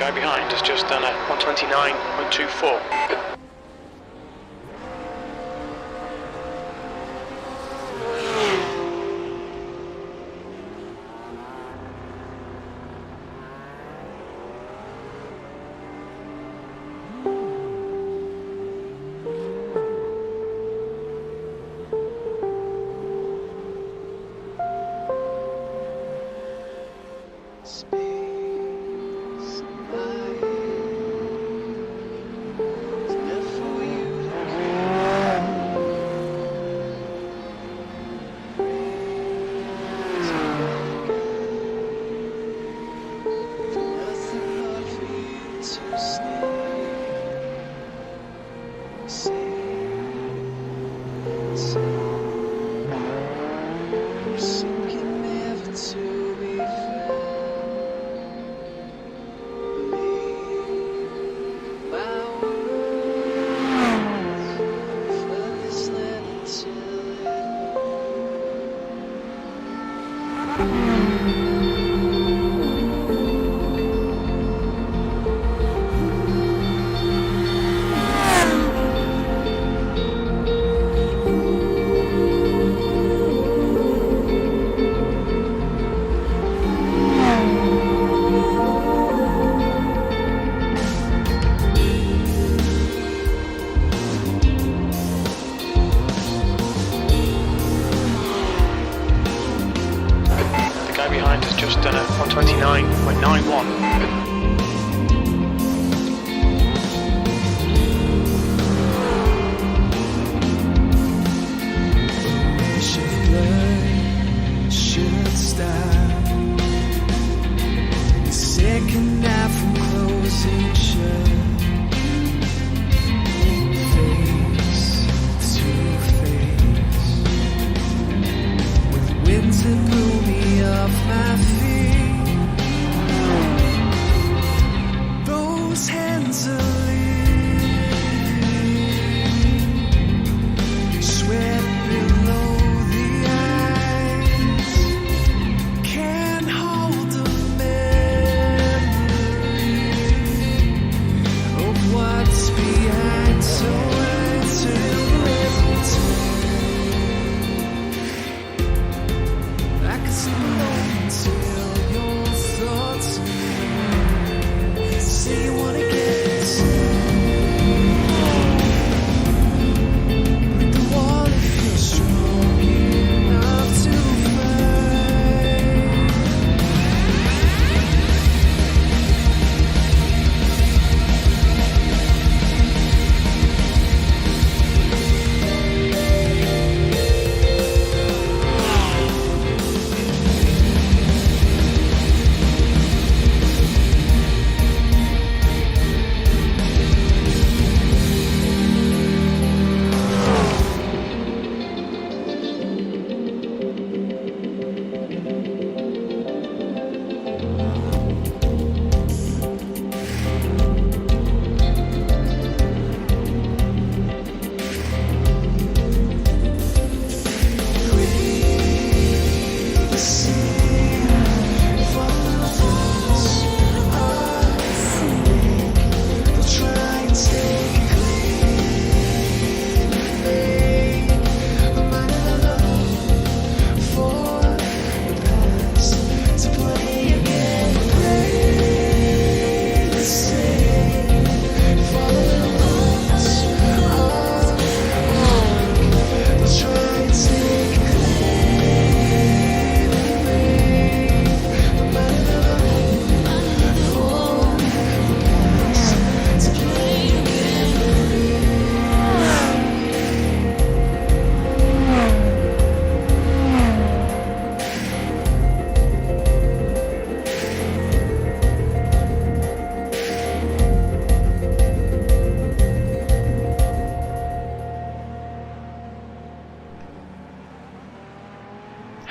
guy behind has just done a 129.24. Behind has just done a 129.91.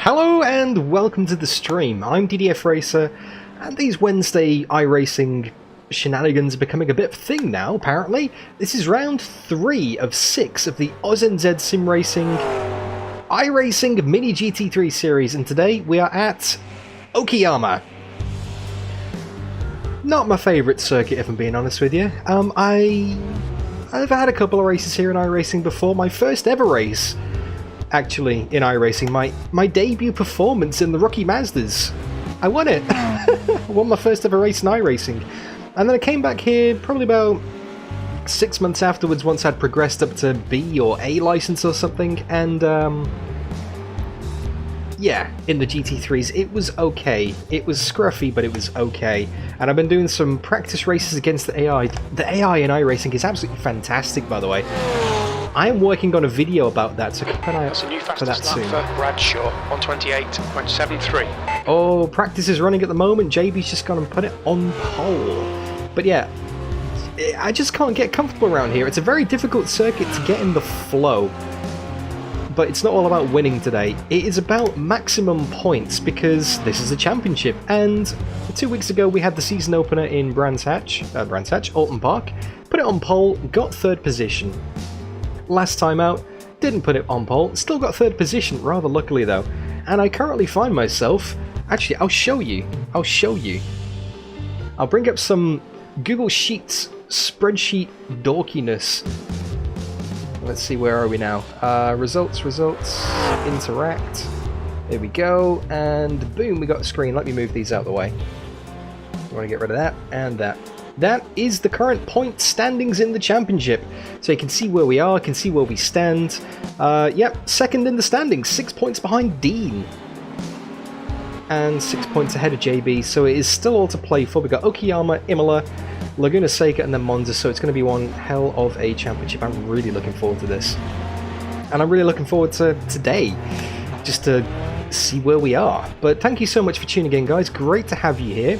Hello and welcome to the stream. I'm DDF Racer, and these Wednesday iRacing shenanigans are becoming a bit of a thing now, apparently. This is round 3 of 6 of the AUSNZ SimRacing iRacing Mini GT3 series, and today we are at Okayama. Not my favourite circuit, if I'm being honest with you. I've had a couple of races here in iRacing before. My first ever race, actually, in iRacing, my debut performance in the Rookie Mazdas. I won it. I won my first ever race in iRacing. And then I came back here probably about 6 months afterwards, once I'd progressed up to B or A license or something, and yeah, in the GT3s, it was okay. It was scruffy, but it was okay. And I've been doing some practice races against the AI. The AI in iRacing is absolutely fantastic, by the way. I am working on a video about that, so keep an eye out for that soon. For Bradshaw, 128.73. Oh, practice is running at the moment. JB's just gone and put it on pole. But yeah, I just can't get comfortable around here. It's a very difficult circuit to get in the flow. But it's not all about winning today. It is about maximum points, because this is a championship. And 2 weeks ago we had the season opener in Brands Hatch, Alton Park. Put it on pole, got 3rd position. Last time out, didn't put it on pole, still got 3rd position, rather luckily though. And I currently find myself, actually I'll show you. I'll bring up some Google Sheets spreadsheet dorkiness. Let's see, where are we now? Results, interact. There we go, and boom, we got a screen. Let me move these out of the way. I want to get rid of that and that. That is the current point standings in the championship. So you can see where we are, can see where we stand. Yep, 2nd in the standings, 6 points behind Dean. And 6 points ahead of JB, so it is still all to play for. We've got Okayama, Imola, Laguna Seca, and then Monza, so it's going to be one hell of a championship. I'm really looking forward to this. And I'm really looking forward to today, just to see where we are. But thank you so much for tuning in, guys. Great to have you here.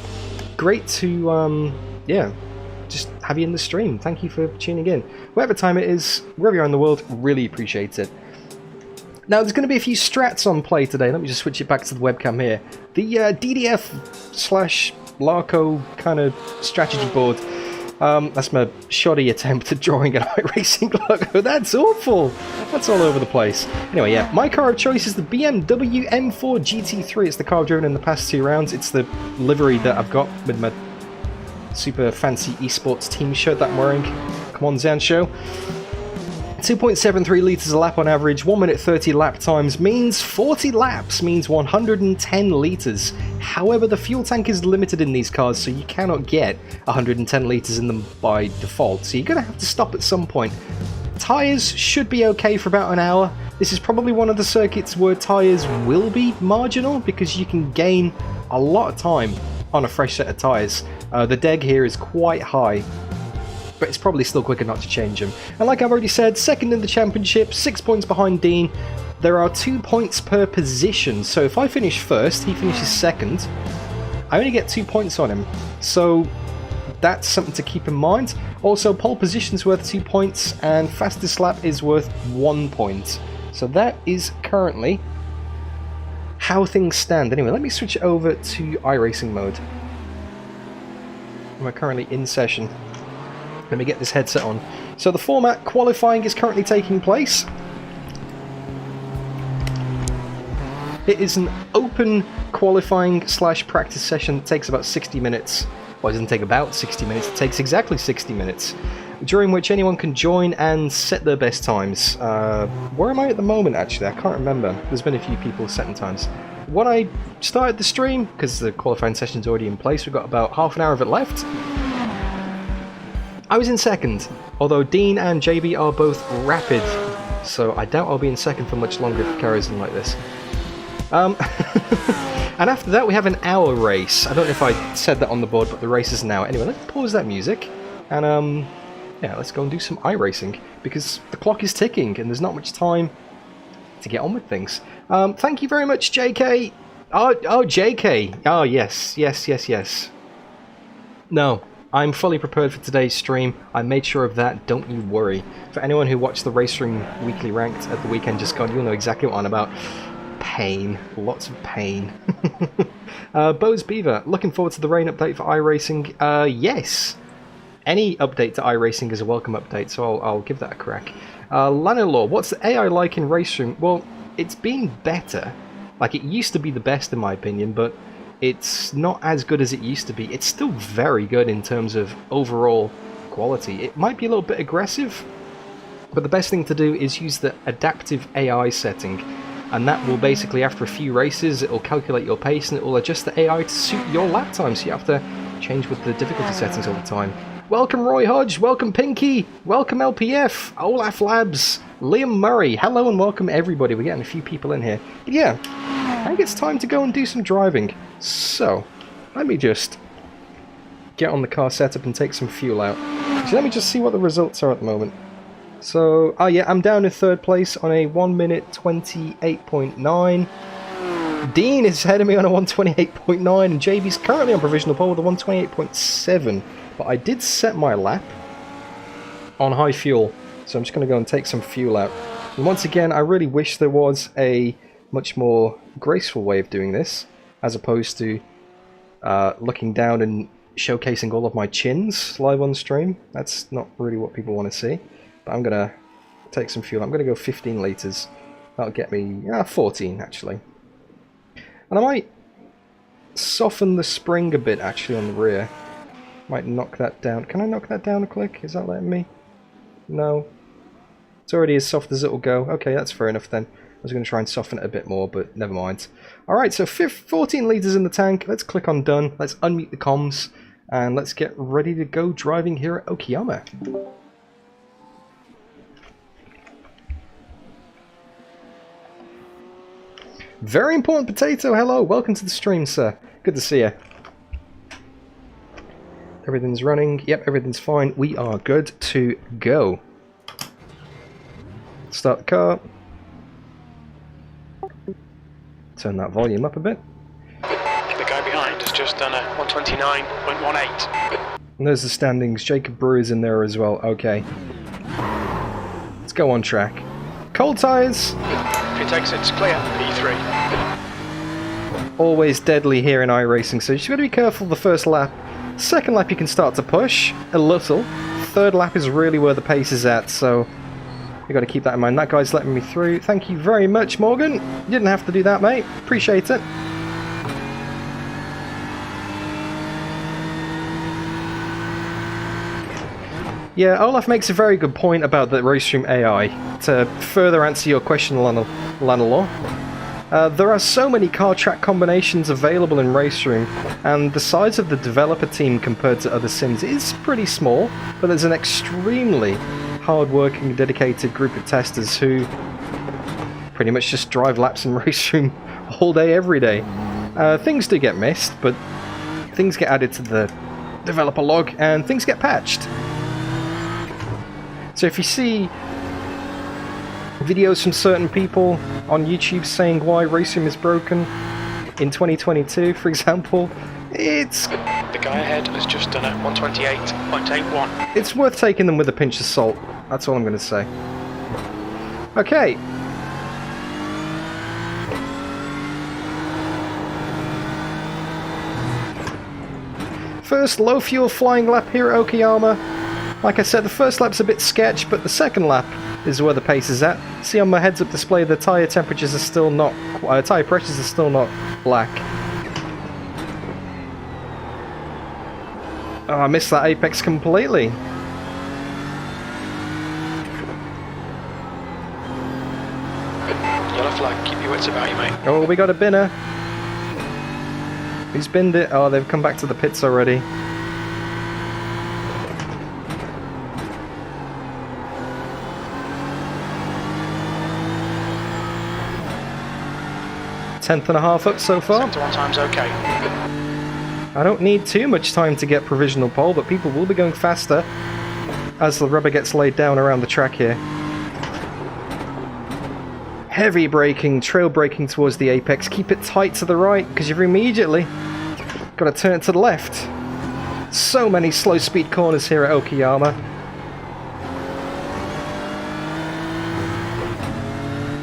Great to, yeah, just have you in the stream. Thank you for tuning in. Whatever time it is, wherever you are in the world, really appreciate it. Now, there's going to be a few strats on play today. Let me just switch it back to the webcam here. The DDF/Larco kind of strategy board. That's my shoddy attempt at drawing an iRacing logo. That's awful. That's all over the place. Anyway, yeah, my car of choice is the BMW M4 GT3. It's the car I've driven in the past 2 rounds. It's the livery that I've got with my super fancy esports team shirt that I'm wearing. Come on, Zan Show. 2.73 litres a lap on average, 1 minute 30 lap times means 40 laps, means 110 litres. However, the fuel tank is limited in these cars, so you cannot get 110 litres in them by default, so you're going to have to stop at some point. Tyres should be okay for about an hour. This is probably one of the circuits where tyres will be marginal, because you can gain a lot of time on a fresh set of tyres. The deg here is quite high, but it's probably still quicker not to change them. And like I've already said, 2nd in the championship, 6 points behind Dean. There are 2 points per position, so if I finish 1st, he finishes 2nd, I only get 2 points on him. So that's something to keep in mind. Also, pole position's worth 2 points, and fastest lap is worth 1 point. So that is currently how things stand. Anyway, let me switch over to iRacing mode. We're currently in session. Let me get this headset on. So the format qualifying is currently taking place. It is an open qualifying / practice session that takes about 60 minutes. Well, it doesn't take about 60 minutes, it takes exactly 60 minutes, during which anyone can join and set their best times. Where am I at the moment, actually? I can't remember. There's been a few people setting times. When I started the stream, because the qualifying session's already in place, we've got about half an hour of it left, I was in 2nd, although Dean and JB are both rapid, so I doubt I'll be in 2nd for much longer if it carries on like this. And after that we have an hour race. I don't know if I said that on the board, but the race is an hour. Anyway, let's pause that music, and yeah, let's go and do some iRacing, because the clock is ticking and there's not much time to get on with things. Thank you very much, JK. Oh, JK. Oh, yes. No. I'm fully prepared for today's stream. I made sure of that, don't you worry. For anyone who watched the Racing Weekly Ranked at the weekend just gone, you'll know exactly what I'm about. Pain. Lots of pain. Bose Beaver, looking forward to the rain update for iRacing. Yes. Any update to iRacing is a welcome update, so I'll give that a crack. Lano Law, what's the AI like in Racing? Well, it's been better. Like, it used to be the best in my opinion, but it's not as good as it used to be. It's still very good in terms of overall quality. It might be a little bit aggressive, but the best thing to do is use the adaptive AI setting, and that will basically, after a few races, it will calculate your pace and it will adjust the AI to suit your lap time, so you have to change with the difficulty settings all the time. Welcome Roy Hodge, welcome Pinky, welcome LPF, Olaf Labs, Liam Murray, hello and welcome everybody. We're getting a few people in here. But yeah, I think it's time to go and do some driving. So, let me just get on the car setup and take some fuel out. So let me just see what the results are at the moment. So, oh yeah, I'm down in third place on a 1 minute 28.9. Dean is ahead of me on a 128.9, and JB's currently on provisional pole with a 128.7. But I did set my lap on high fuel, so I'm just going to go and take some fuel out. And once again, I really wish there was a much more graceful way of doing this, as opposed to looking down and showcasing all of my chins live on stream. That's not really what people want to see. But I'm going to take some fuel. I'm going to go 15 litres. That'll get me 14 actually. And I might soften the spring a bit actually on the rear. Might knock that down. Can I knock that down a click? Is that letting me? No. It's already as soft as it will go. Okay, that's fair enough then. I was going to try and soften it a bit more, but never mind. Alright, so 14 litres in the tank. Let's click on done. Let's unmute the comms. And let's get ready to go driving here at Okayama. Very important potato, hello, welcome to the stream, sir. Good to see you. Everything's running, yep, everything's fine. We are good to go. Start the car. Turn that volume up a bit. The guy behind has just done a 129.18. And there's the standings. Jacob Brewer's in there as well. Okay. Let's go on track. Cold tyres. If he takes it, it's clear. P3. Always deadly here in iRacing, so you just got to be careful the first lap. Second lap you can start to push a little. Third lap is really where the pace is at, so you got to keep that in mind. That guy's letting me through. Thank you very much, Morgan. You didn't have to do that, mate. Appreciate it. Yeah, Olaf makes a very good point about the Racestream AI. To further answer your question, Lanalaw, there are so many car track combinations available in Racestream, and the size of the developer team compared to other sims is pretty small, but there's an extremely hard-working, dedicated group of testers who pretty much just drive laps in Racestream all day, every day. Things do get missed, but things get added to the developer log, and things get patched. So if you see videos from certain people on YouTube saying why Racestream is broken in 2022, for example, it's... The guy ahead has just done a 128.81. It's worth taking them with a pinch of salt. That's all I'm going to say. Okay. First low fuel flying lap here at Okayama. Like I said, the first lap's a bit sketch, but the second lap is where the pace is at. See on my heads-up display, the tyre temperatures are still not... tyre pressures are still not black. Oh, I missed that apex completely. Yellow flag, keep your wits about you, mate. Oh, we got a binner. Who's binned it? Oh, they've come back to the pits already. Tenth and a half up so far. 7 to 1 time's okay. I don't need too much time to get provisional pole, but people will be going faster as the rubber gets laid down around the track here. Heavy braking, trail braking towards the apex. Keep it tight to the right, because you've immediately got to turn to the left. So many slow speed corners here at Okayama.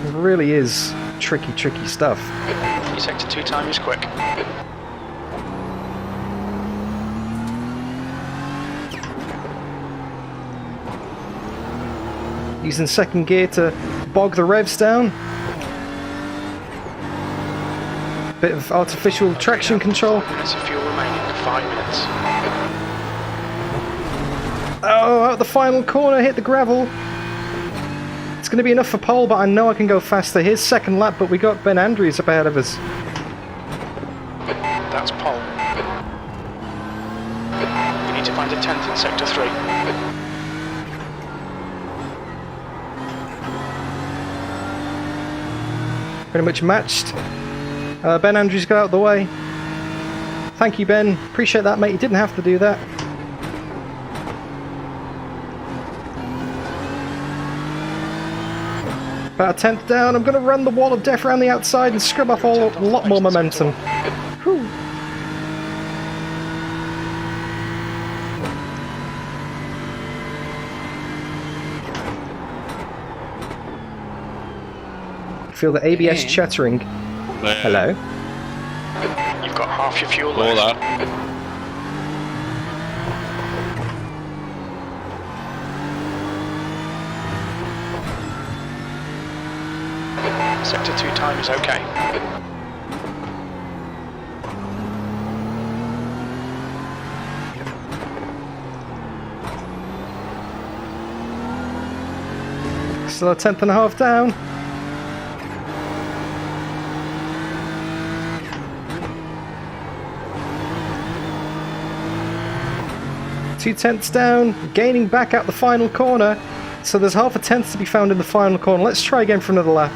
It really is tricky, tricky stuff. Your sector 2 time is quick. Using second gear to bog the revs down. Bit of artificial traction control. 5 minutes of fuel remaining. 5 minutes. Oh, out the final corner, hit the gravel. It's going to be enough for pole, but I know I can go faster. Here's second lap, but we got Ben Andrews up ahead of us. That's pole. We need to find a 10th in sector 3. Pretty much matched. Ben Andrews got out of the way. Thank you, Ben. Appreciate that, mate. You didn't have to do that. About a 10th down. I'm going to run the wall of death around the outside and scrub off a lot more momentum. Whew. Feel the ABS chattering. Hello. You've got half your fuel All left. that. Sector 2 time is okay. Still a 10th and a half down. Two tenths down, gaining back out the final corner. So there's half a tenth to be found in the final corner. Let's try again for another lap.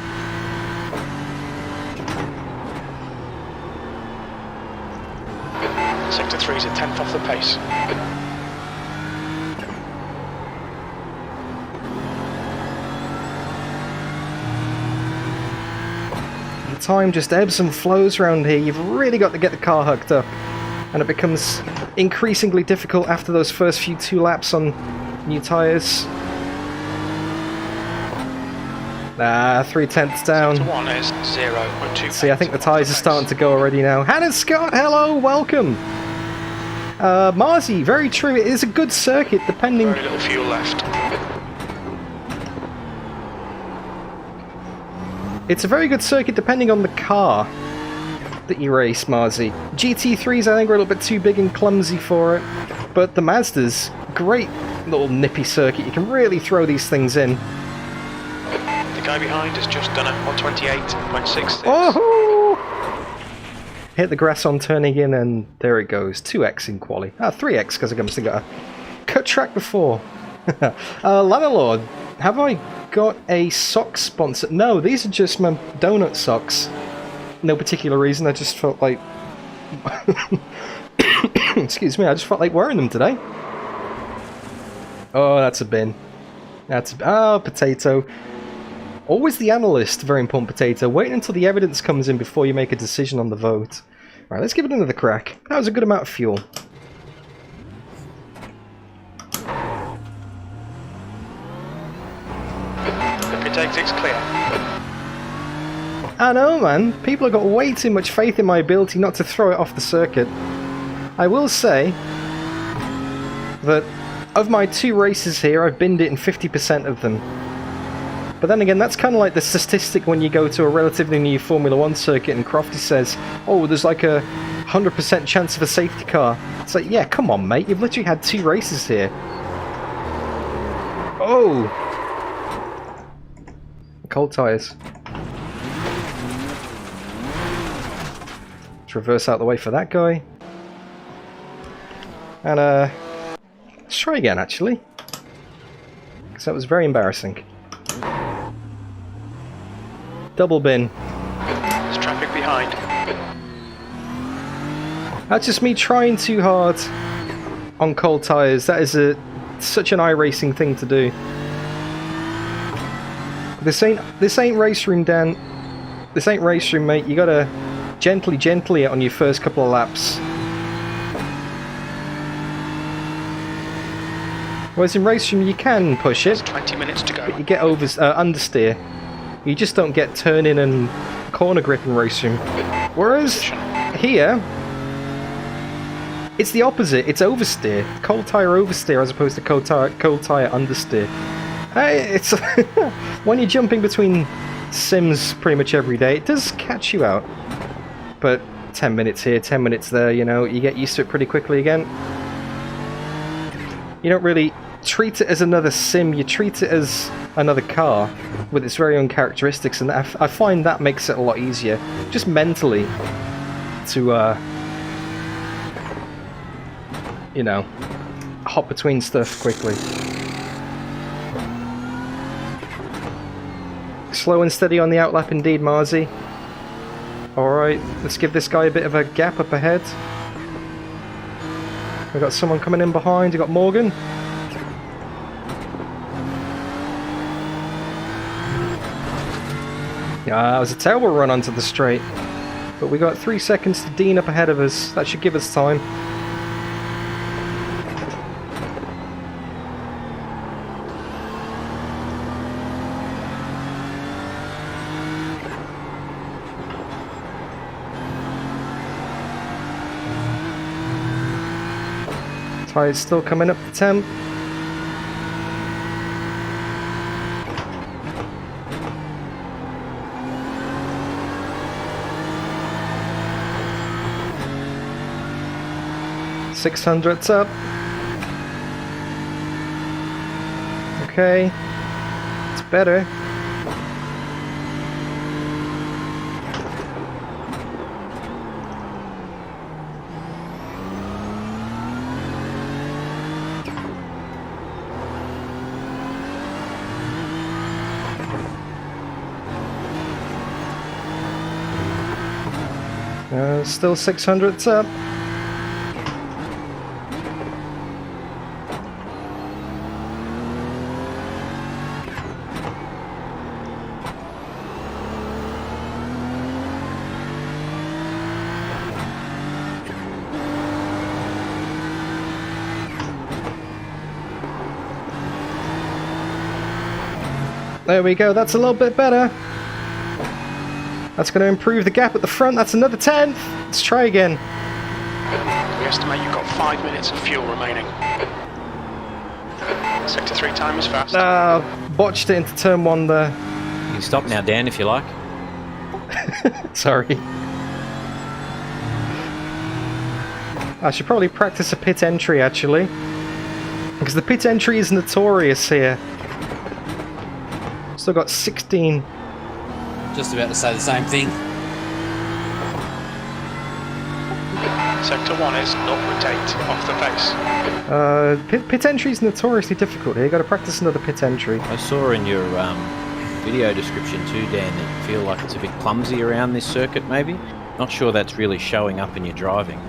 Sector 3 is a 10th off the pace. The time just ebbs and flows around here. You've really got to get the car hooked up. And it becomes increasingly difficult after those first few 2 laps on new tyres. 3 tenths down. Sector 1 is 0.2. See, I think the tyres are starting to go already now. Hannah Scott, hello, welcome. Marzi, very true. It is a good circuit, depending. Very little fuel left. It's a very good circuit depending on the car that you race, Marzi. GT3s, I think, are a little bit too big and clumsy for it. But the Mazda's great little nippy circuit. You can really throw these things in. The guy behind has just done a 128.6. Oh! Hit the grass on turning in, and there it goes. 2x in quali. 3x, because I must have got a cut track before. Lanalord, have I got a sock sponsor? No, these are just my donut socks. No particular reason, I just felt like... Excuse me, I just felt like wearing them today. Oh, that's a bin. Potato. Always the analyst, very important, Potato. Wait until the evidence comes in before you make a decision on the vote. Right, let's give it another crack. That was a good amount of fuel. The pit exit's clear. I know, man. People have got way too much faith in my ability not to throw it off the circuit. I will say that of my 2 races here, I've binned it in 50% of them. But then again, that's kind of like the statistic when you go to a relatively new Formula 1 circuit and Crofty says, oh, there's like a 100% chance of a safety car. It's like, yeah, come on, mate. You've literally had 2 races here. Oh! Cold tyres. Reverse out the way for that guy. And let's try again, actually, because that was very embarrassing. Double bin. There's traffic behind. That's just me trying too hard on cold tyres. That is such an iRacing thing to do. This ain't race room, Dan. This ain't race room, mate. You gotta gently it on your first couple of laps. Whereas in race room you can push it. 20 minutes to go. But you get understeer. You just don't get turning and corner grip in race room. Whereas here, it's the opposite. It's oversteer. Cold tyre oversteer as opposed to cold tyre understeer. It's when you're jumping between sims pretty much every day, it does catch you out. but 10 minutes here, 10 minutes there, you know, you get used to it pretty quickly again. You don't really treat it as another sim, you treat it as another car with its very own characteristics, and I find that makes it a lot easier, just mentally, to, you know, hop between stuff quickly. Slow and steady on the outlap indeed, Marzi. Alright, let's give this guy a bit of a gap up ahead. We've got someone coming in behind, we've got Morgan. That was a terrible run onto the straight. But we got 3 seconds to Dean up ahead of us. That should give us time. Tire's still coming up to temp. $600's up. Okay, it's better. Still 600's up. There we go, that's a little bit better. That's going to improve the gap at the front, that's another 10th. Let's try again. We estimate you've got 5 minutes of fuel remaining. Sector 3 time is fast. Botched it into turn 1 there. You can stop now, Dan, if you like. Sorry. I should probably practice a pit entry, actually. Because the pit entry is notorious here. Still got 16. Just about to say the same thing. Sector 1 is 0.8 off the pace. Pit entry is notoriously difficult here. You've got to practice another pit entry. I saw in your video description too, Dan, that you feel like it's a bit clumsy around this circuit, maybe? Not sure that's really showing up in your driving.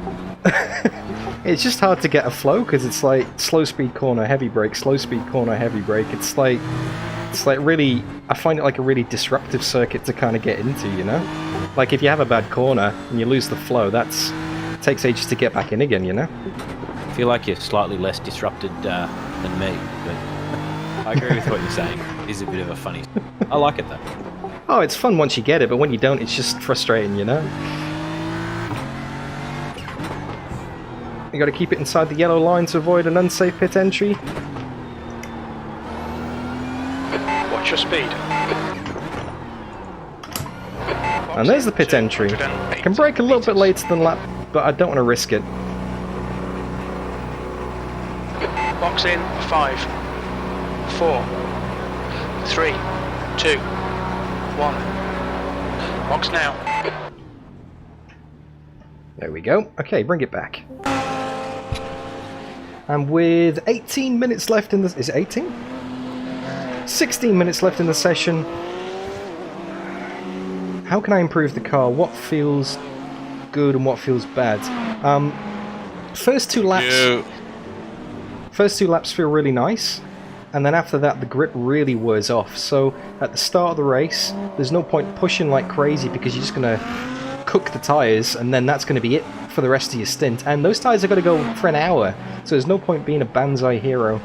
It's just hard to get a flow because it's like slow speed corner, heavy brake, slow speed corner, heavy brake. It's like really, I find it like a really disruptive circuit to kind of get into, you know? Like if you have a bad corner and you lose the flow, it takes ages to get back in again, you know? I feel like you're slightly less disrupted than me, but I agree with what you're saying. It is a bit of a funny... I like it though. Oh, it's fun once you get it, but when you don't, it's just frustrating, you know? You gotta keep it inside the yellow line to avoid an unsafe pit entry. Watch your speed. And there's the pit entry. Can brake a little bit later than lap, but I don't want to risk it. Box in 5, 4, 3, 2, 1. Box now. There we go. Okay, bring it back. And with 18 minutes left in the... Is it 18? 16 minutes left in the session. How can I improve the car? What feels good and what feels bad? First two laps feel really nice, and then after that the grip really wears off. So at the start of the race, there's no point pushing like crazy because you're just going to cook the tyres, and then that's going to be it for the rest of your stint. And those tyres are going to go for an hour, so there's no point being a banzai hero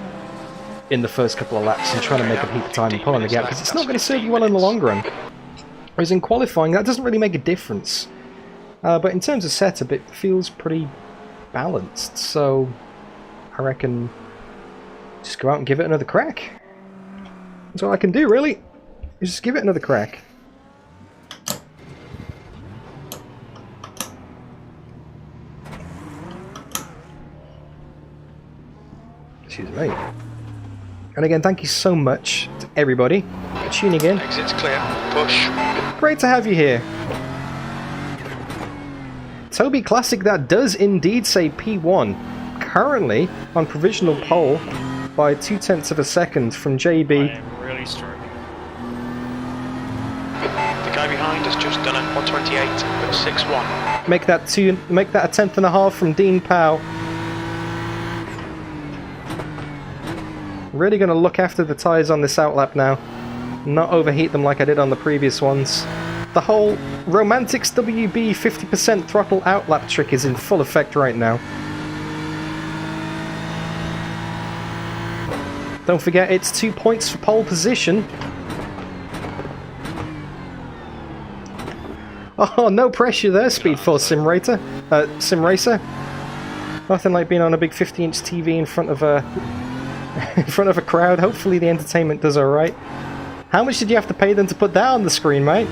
in the first couple of laps and trying to make a heap of time and pulling the gap, because it's not going to serve you well in the long run. Whereas in qualifying, that doesn't really make a difference. But in terms of setup, it feels pretty balanced, so I reckon just go out and give it another crack. That's all I can do, really. Just give it another crack. Excuse me. And again, thank you so much to everybody for tuning in. Exit's clear. Push. Great to have you here. Toby Classic, that does indeed say P1. Currently on provisional pole by 0.2 of a second from JB. I am really struggling. The guy behind has just done a 128.61. Make that a 1/10.5 from Dean Powe. Really going to look after the tyres on this outlap now. Not overheat them like I did on the previous ones. The whole Romantics WB 50% throttle outlap trick is in full effect right now. Don't forget, it's 2 points for pole position. Oh, no pressure there, Speed Force SimRacer. Nothing like being on a big 50-inch TV in front of a a crowd. Hopefully the entertainment does alright. How much did you have to pay them to put that on the screen, mate?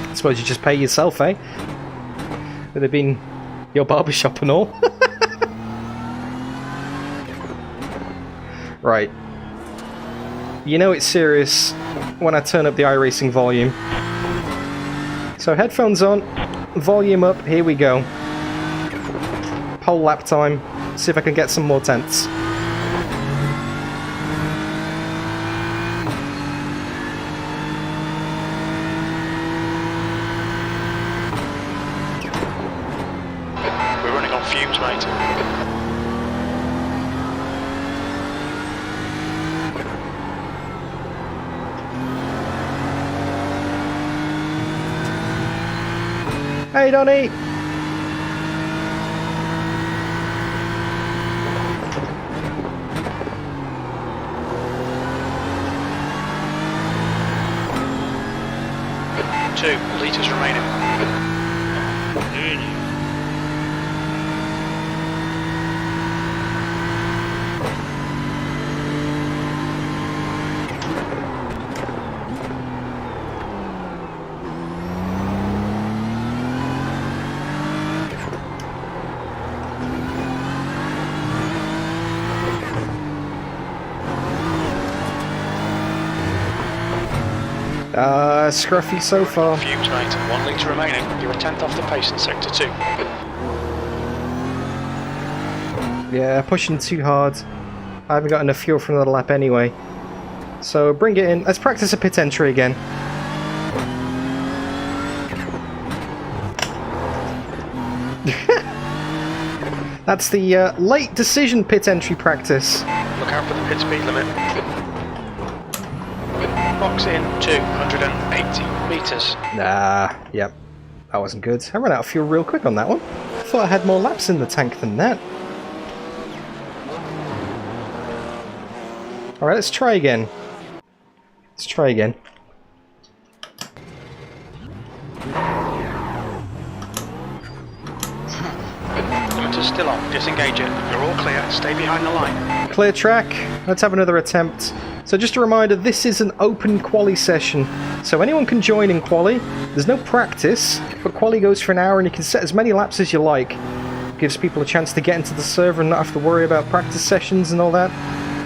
I suppose you just pay yourself, eh? Would have been your barbershop and all. Right. You know it's serious when I turn up the iRacing volume. So headphones on, volume up, here we go. Pole lap time, see if I can get some more tenths. We're running on fumes, mate. Hey, Donnie! Two litres remaining. Scruffy so far. Fumes, mate. 1 litre remaining. You're a 10th off the pace in sector 2. Yeah, pushing too hard. I haven't got enough fuel for another lap anyway. So bring it in. Let's practice a pit entry again. That's the late decision pit entry practice. Look out for the pit speed limit. Box in 280 metres. Yep. That wasn't good. I ran out of fuel real quick on that one. Thought I had more laps in the tank than that. Alright, let's try again. Let's try again. Limiter's still on. Disengage it. You're all clear. Stay behind the line. Clear track. Let's have another attempt. So just a reminder, this is an open quali session. So anyone can join in quali. There's no practice, but quali goes for an hour and you can set as many laps as you like. Gives people a chance to get into the server and not have to worry about practice sessions and all that.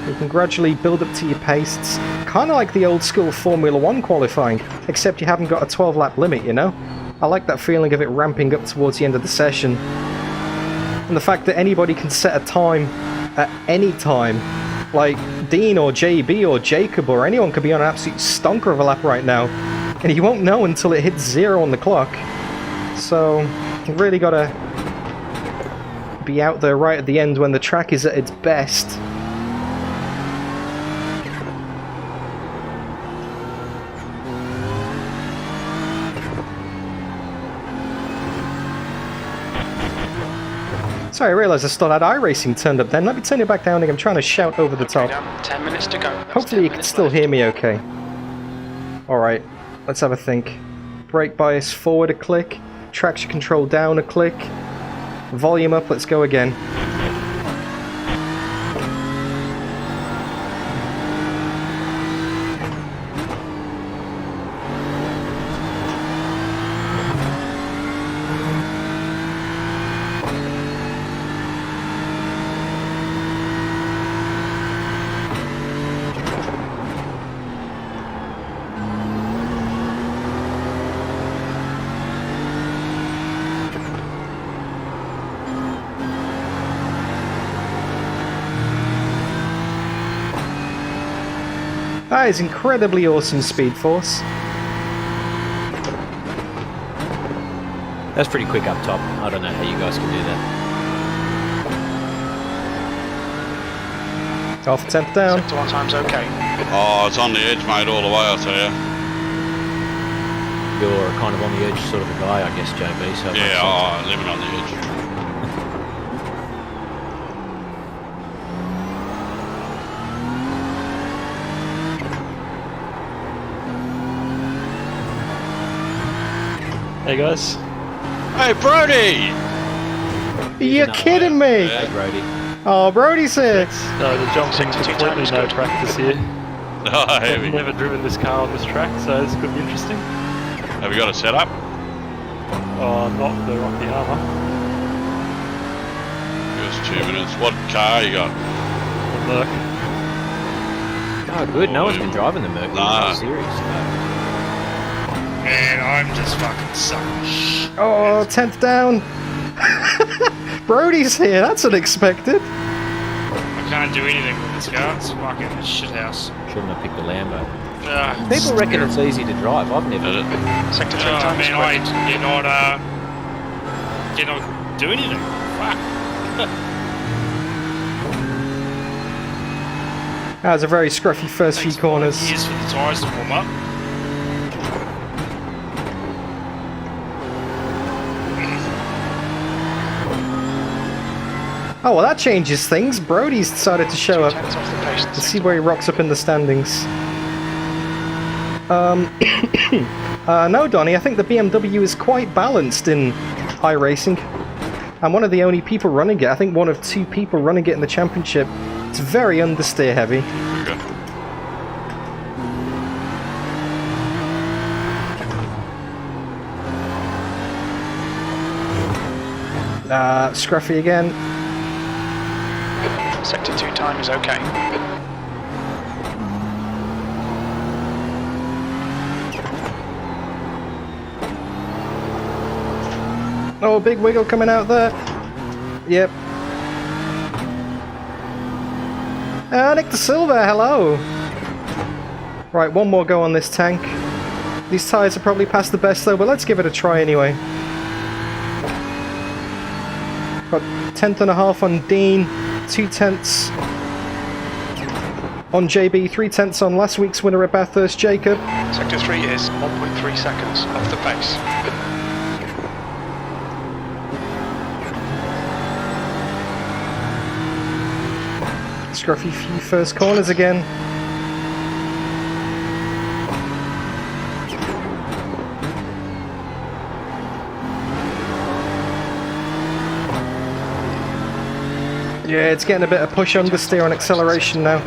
You can gradually build up to your pace. It's kind of like the old school Formula 1 qualifying, except you haven't got a 12-lap limit, you know? I like that feeling of it ramping up towards the end of the session. And the fact that anybody can set a time at any time. Like Dean or JB or Jacob or anyone could be on an absolute stonker of a lap right now. And you won't know until it hits 0 on the clock. So, you really gotta be out there right at the end when the track is at its best. Sorry, I realised I still had iRacing turned up then. Let me turn it back down again. I'm trying to shout over the top. Dan, 10 minutes to go. Hopefully you can still hear me okay. Alright, let's have a think. Brake bias forward a click. Traction control down a click. Volume up, let's go again. That is incredibly awesome speed force. That's pretty quick up top. I don't know how you guys can do that. Off 10th down. Sector 1 time's okay. Oh, it's on the edge, mate, all the way, I'll tell you. You're kind of on the edge sort of a guy, I guess, JB. So it makes Yeah, sense. living on the edge. Hey guys. Hey, Brody! You're kidding me! Hey, Brody. Oh, Brody's here! No, the jumping's Sector 2 completely time's no good. practice here. Oh, I've heavy. never driven this car on this track, so this could be interesting. Have you got it set up? Oh, not the Okayama. Just 2 minutes. What car you got? The Merc. Oh, good. No one's been driving the Merc in Nah. the series. Man, I'm just fucking sucking. Oh, 10th down! Brody's here, that's unexpected. I can't do anything with this car. It's fucking a shit house. Shouldn't have picked a Lambo. Ugh, People reckon it's easy to drive. I've never. Did it? Sector 3 oh, time's man, quick. did not do anything. Fuck. That was a very scruffy first few corners. Years for the tyres to warm up. Oh, well, that changes things. Brody's decided to show up. 2/10 off the pace. Let's see where he rocks up in the standings. No, Donnie, I think the BMW is quite balanced in iRacing. I'm one of the only people running it. I think one of 2 people running it in the championship. It's very understeer heavy. Okay. Scruffy again. Sector 2 time is okay. Oh, big wiggle coming out there. Yep. Nick De Silva, hello. Right, one more go on this tank. These tyres are probably past the best though, but let's give it a try anyway. Got 10th and a half on Dean, 2/10 on JB, 3/10 on last week's winner at Bathurst, Jacob. Sector 3 is 1.3 seconds off the pace. Scruffy few first corners again. Yeah, it's getting a bit of push understeer on acceleration now.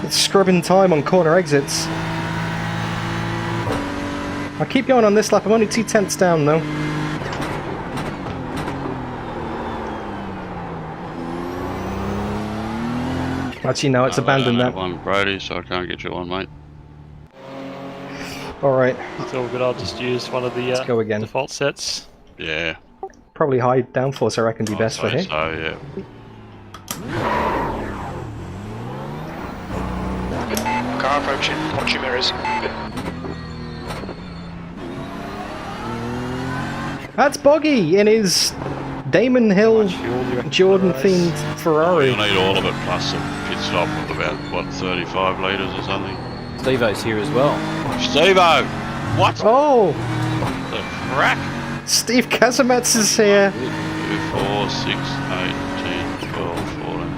It's scrubbing time on corner exits. I'll keep going on this lap. I'm only 2/10 down though. Actually, no, it's abandoned that. One Brody, so I can't get you on, mate. Alright, It's all good. I'll just use one of the let's go again. default sets. Yeah. Probably high downforce, I reckon, be I'd best for say him. So, yeah. Car approaching, watch your mirrors. That's Boggy in his Damon Hill Much fuel you reckon Jordan for the race? themed Ferrari. You'll need all of it plus a pit stop of about, what, 35 litres or something? Steve-O's here as well. Steve-O! What Oh, the crack? Steve Kazimets is here. 2, 4, 6, 8, 10, 12, 14,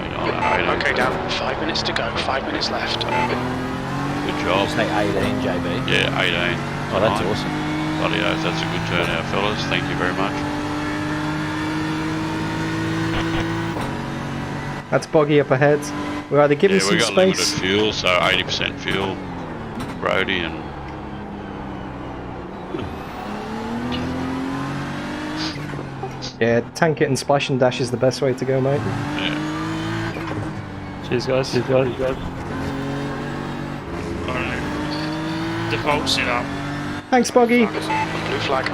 18. Okay, down. 5 minutes to go. 5 minutes left. Good job. Say 18, JB. Yeah, 18. Oh, that's Nine. awesome. Bloody oath, that's a good turnout, fellas. Thank you very much. That's Boggy up ahead. We're either giving Yeah, we some got limited space. fuel, so 80% fuel. Brody and Yeah, tank it and splash and dash is the best way to go, mate. yeah. Cheers, guys. Cheers, guys. Alright. Default setup. Thanks, Boggy. Blue flag.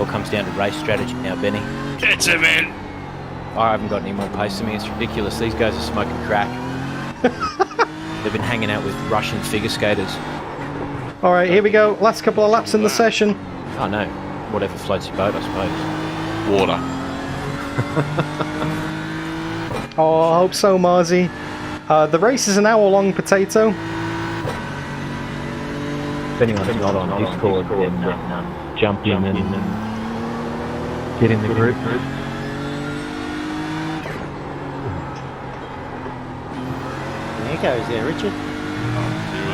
All comes down to race strategy now, Benny. That's it, man. I haven't got any more pace than me. It's ridiculous. These guys are smoking crack. They've been hanging out with Russian figure skaters. Alright, here we go. Last couple of laps in the session. Oh no, whatever floats your boat, I suppose. Water. Oh, I hope so, Marzi. The race is an hour-long, Potato. If anyone's not on Discord, then jump in and get in the group. There goes there, Richard.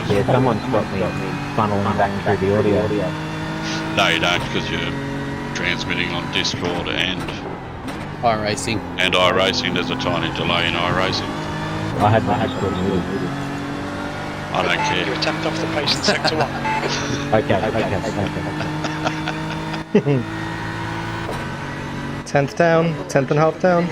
Yeah, someone's got me funneling back through the audio. No, you don't, because you're transmitting on Discord and iRacing. iRacing. There's a tiny delay in iRacing. I had my Discord muted. I don't care. You're 10th off the pace in sector 1. Okay. 10th down, 10th and a half down.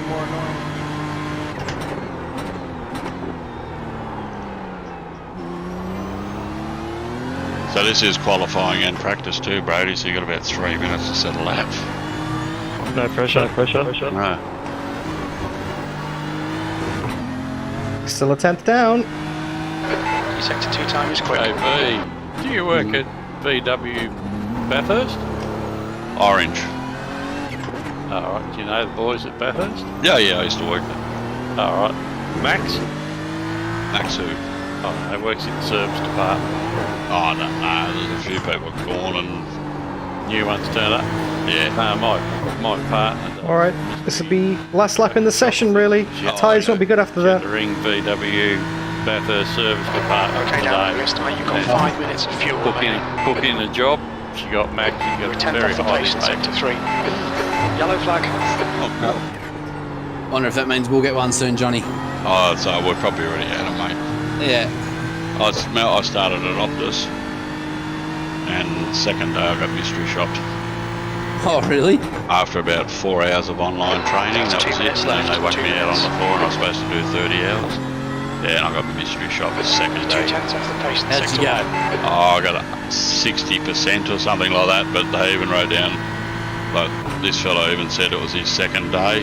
So this is qualifying and practice too, Brady, so you got about 3 minutes to set a lap. No pressure. No. Still a 10th down. Your sector 2 time is quick. Hey V, do you work at VW Bathurst? Orange. Alright, do you know the boys at Bathurst? Yeah, I used to work there. Alright. Max? Max who? Oh, he works in the service department. Oh, no, there's a few people gone and... New ones turn up. Yeah. No, my partner. Alright, this will be last lap in the session, really. Tyres won't be good after that. To ring VW Bathurst service department Okay, today. now you estimate you've got 5 minutes of fuel Book remaining. in a job. She got Max. She You're got 10th very off the highly pace in paid. sector 3. Yellow flag. Wonder if that means we'll get one soon, Johnny. Oh, so we're probably already out of mate. Yeah. I started at Optus, and second day I got mystery shopped. Oh, really? After about 4 hours of online training, that was it. Then they whacked me out on the floor and I was supposed to do 30 hours. Yeah, and I got my mystery shop the second day. 2 tenths off the pace in How'd you sector go? 1. Oh, I got a 60% or something like that, but they even wrote down, like, this fellow even said it was his second day,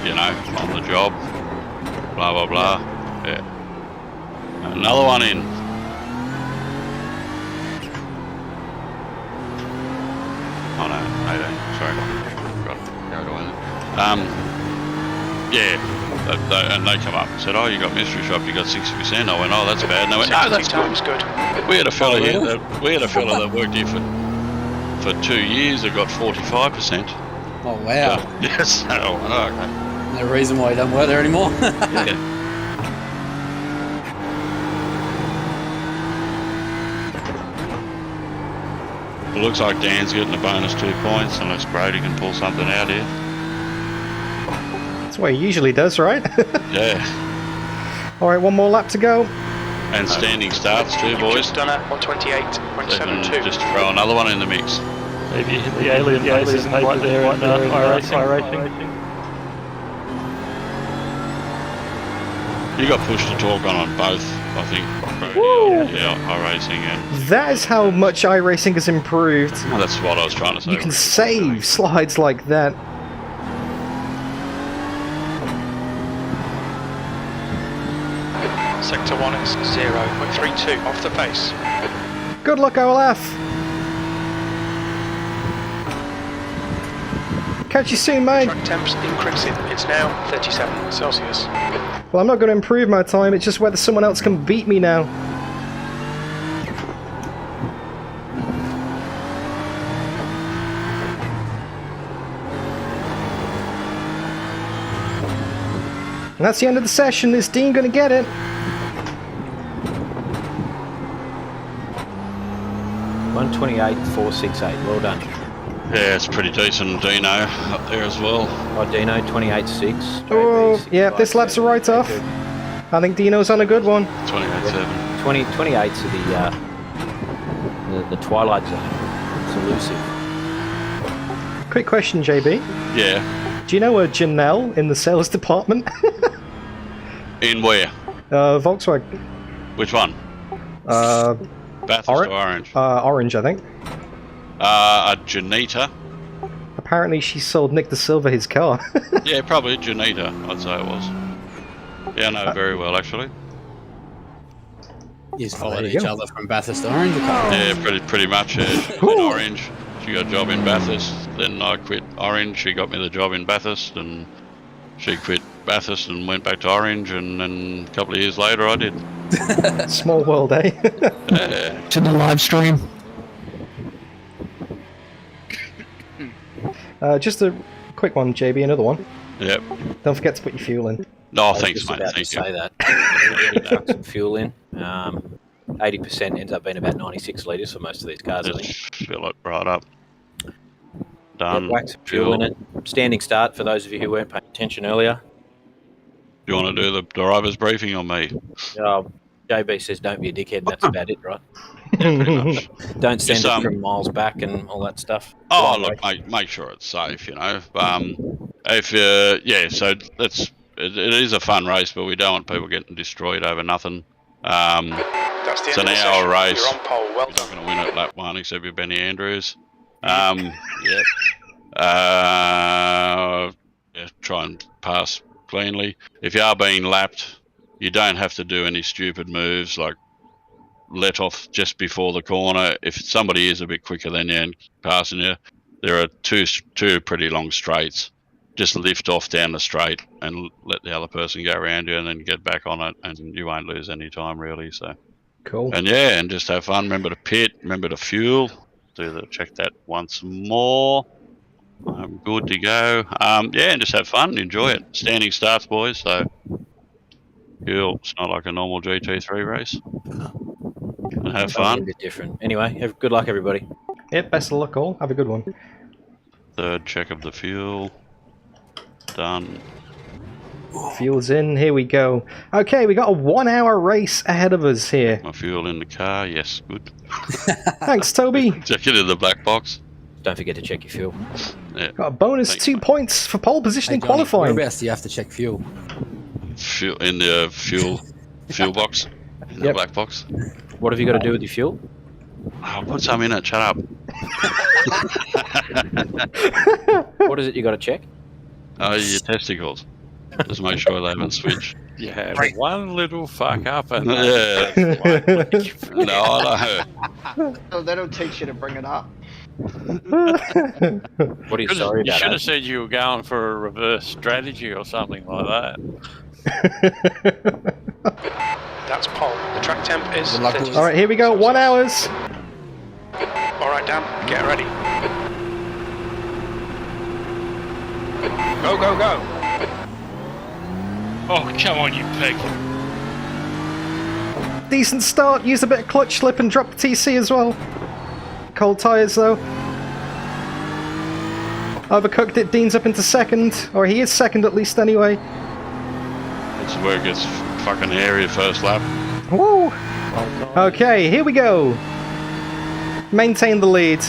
you know, on the job, blah, blah, blah. Yeah. Another one in. Oh no, 18, sorry. Got carried away there. Yeah, and they come up and said, oh, you got mystery shop, you got 60%. I went, oh, that's bad. And they went, no, that's time good. is good. We had a fella here that worked here for 2 years that got 45%. Oh, wow. Yes. Oh, okay. No reason why he doesn't work there anymore. Yeah. It looks like Dan's getting a bonus 2 points unless Brady can pull something out here. That's what he usually does, right? Yeah. Alright, one more lap to go. And standing starts too, boys. Just done at Even 128.72. just throw another one in the mix. Maybe the alien pace isn't quite there in iRacing. You got push to talk on both, I think. Brady. Woo! Yeah, iRacing and... That is how much iRacing has improved. Oh, that's what I was trying to say. You can save slides like that. Sector 1 is 0.32 off the pace. Good luck, OLF. Catch you soon, mate. Track temps increasing. It's now 37 Celsius. Well, I'm not going to improve my time, it's just whether someone else can beat me now. And that's the end of the session. Is Dean going to get it? 128.468. Well done. Yeah, it's pretty decent. Dino up there as well. Oh, Dino, 28.6. Oh, yeah, this lap's a write-off. I think Dino's on a good one. 28.7. 28's are the Twilight Zone. It's elusive. Quick question, JB. Yeah. Do you know a Janelle in the sales department? In where? Volkswagen. Which one? Bathurst or Orange? Orange, I think. A Janita. apparently she sold Nick De Silva his car. Yeah, probably Janita, I'd say it was. Yeah, I know very well, actually. You just followed there you each go. other from Bathurst to Orange. Or Yeah, pretty much. Yeah. She was in Orange. She got a job in Bathurst. Then I quit Orange. She got me the job in Bathurst, and she quit Bathurst and went back to Orange. And then a couple of years later, I did. Small world, eh? Yeah. To the live stream. Just a quick one, JB, another one. Yep. Don't forget to put your fuel in. No, I was thanks, just mate. about Thank to you. say that. Chuck some fuel in. 80% ends up being about 96 litres for most of these cars, I think. Just fill it right up. Done. Whack some fuel in it. Standing start for those of you who weren't paying attention earlier. Do you want to do the driver's briefing on me? JB says don't be a dickhead, and that's about it, right? Pretty much. Don't send Just, it from miles back and all that stuff. Oh, Right, look, make sure it's safe, you know. If yeah, so it is a fun race, but we don't want people getting destroyed over nothing. That's the It's end an of the hour session. race. You're on pole. Well You're not done. going to win at lap 1 except you're Benny Andrews. Yep. Yeah, try and pass cleanly. If you are being lapped, you don't have to do any stupid moves like let off just before the corner. If somebody is a bit quicker than you and passing you, there are two pretty long straights. Just lift off down the straight and let the other person go around you and then get back on it, and you won't lose any time really. So, Cool. and yeah, and just have fun. Remember to pit, remember to fuel. Check that once more. I'm good to go. Yeah, and just have fun, enjoy it. Standing starts, boys. So, cool. It's not like a normal GT3 race. And have Something a fun. bit different. Anyway, good luck, everybody. Yep, best of luck all. Have a good one. Third check of the fuel. Done. Fuel's in, here we go. Okay, we got a 1 hour race ahead of us here. My fuel in the car. Yes, good. Thanks, Toby. Check it in the black box. Don't forget to check your fuel. Yeah. Got a bonus Thanks, 2 mate. points for pole position Hey, in Johnny, qualifying. whereabouts do you have to check fuel? Fuel in the fuel box. In the Yep. black box. What have you got to do with your fuel? I'll put some in it. Shut up. What is it you got to check? Oh, your testicles. Just make sure they haven't switched. You had one little fuck up and Yeah. No, I know. Oh, they don't teach you to bring it up. What are you sorry you about? should eh? have said you were going for a reverse strategy or something like that. That's pole. The track temp is Good luck, 30. boys. Alright, here we go. 1 hours. Alright, Dan, get ready. Go, go, go. Oh, come on, you pig. Decent start. Used a bit of clutch slip and dropped the TC as well. Cold tyres though. Overcooked it. Dean's up into second. Or he is second at least anyway. It's where it gets fucking hairy first lap. Woo! Okay, here we go. Maintain the lead.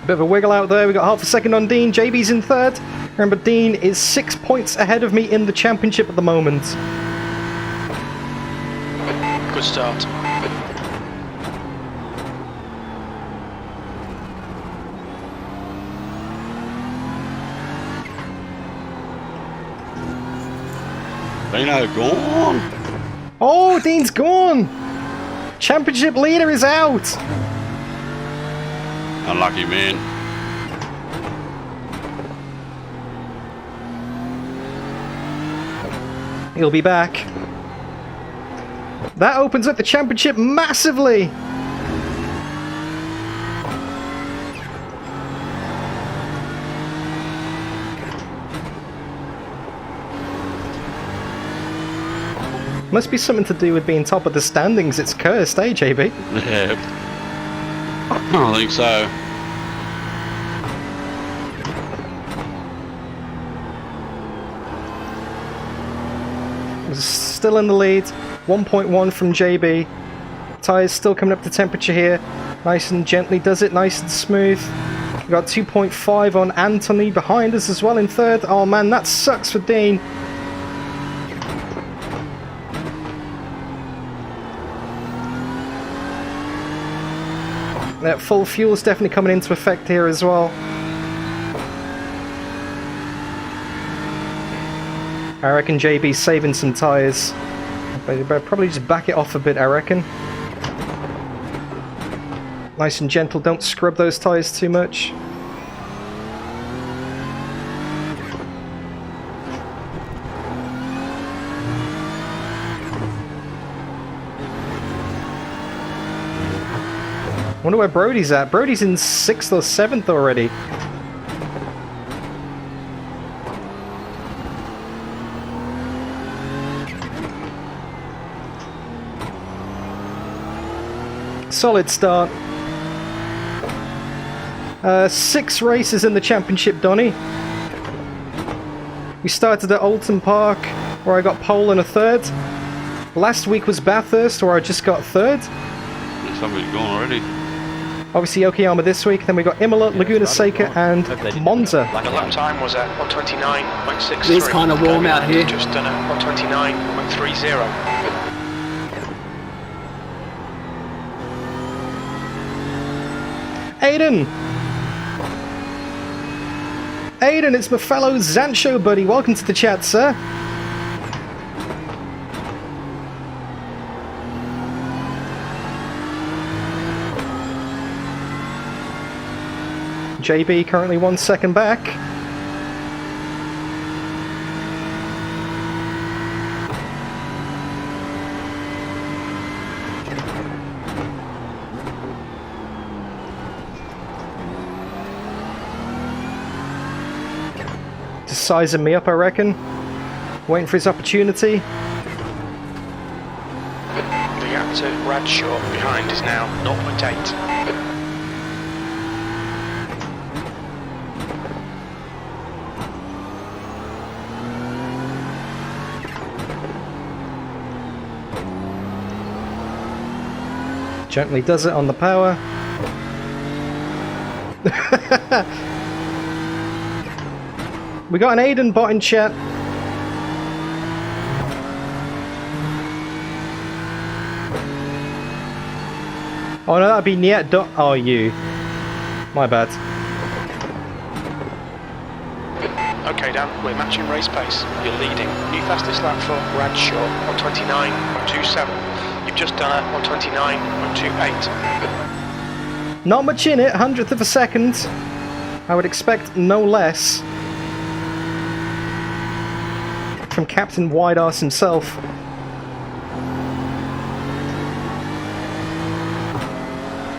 Bit of a wiggle out there. We got half a second on Dean. JB's in third. Remember, Dean is 6 points ahead of me in the championship at the moment. Good start. Dino gone. Oh, Dean's gone. Championship leader is out. Unlucky man. He'll be back. That opens up the championship massively. Must be something to do with being top of the standings. It's cursed, eh, JB? Yeah. I think so. Still in the lead. 1.1 from JB. Tyres still coming up to temperature here. Nice and gently does it, nice and smooth. We've got 2.5 on Anthony behind us as well in third. Oh man, that sucks for Dean. That full fuel's definitely coming into effect here as well. I reckon JB's saving some tyres. But you better probably just back it off a bit, I reckon. Nice and gentle, don't scrub those tyres too much. Wonder where Brody's at. Brody's in 6th or 7th already. Solid start. 6 races in the championship, Donny. We started at Alton Park, where I got pole and a 3rd. Last week was Bathurst, where I just got 3rd. Somebody's gone already. Obviously Okayama this week, then we got Imola, Laguna Seca and Monza. The lap time was at 129.63. It's kind of warm out here. Just done at 129.30. Aiden! Aiden, it's my fellow Zancho buddy. Welcome to the chat, sir. JB currently 1 second back. Just sizing me up, I reckon. Waiting for his opportunity. The gap to Bradshaw behind is now 0.8. Gently does it on the power. We got an Aiden bot in chat. Oh no, that'd be Niet. Oh, you. My bad. Okay, Dan, we're matching race pace. You're leading. New fastest lap for Bradshaw on 29.27. You've just done it on 29.28. Not much in it, 100th of a second. I would expect no less. From Captain Wide Arse himself.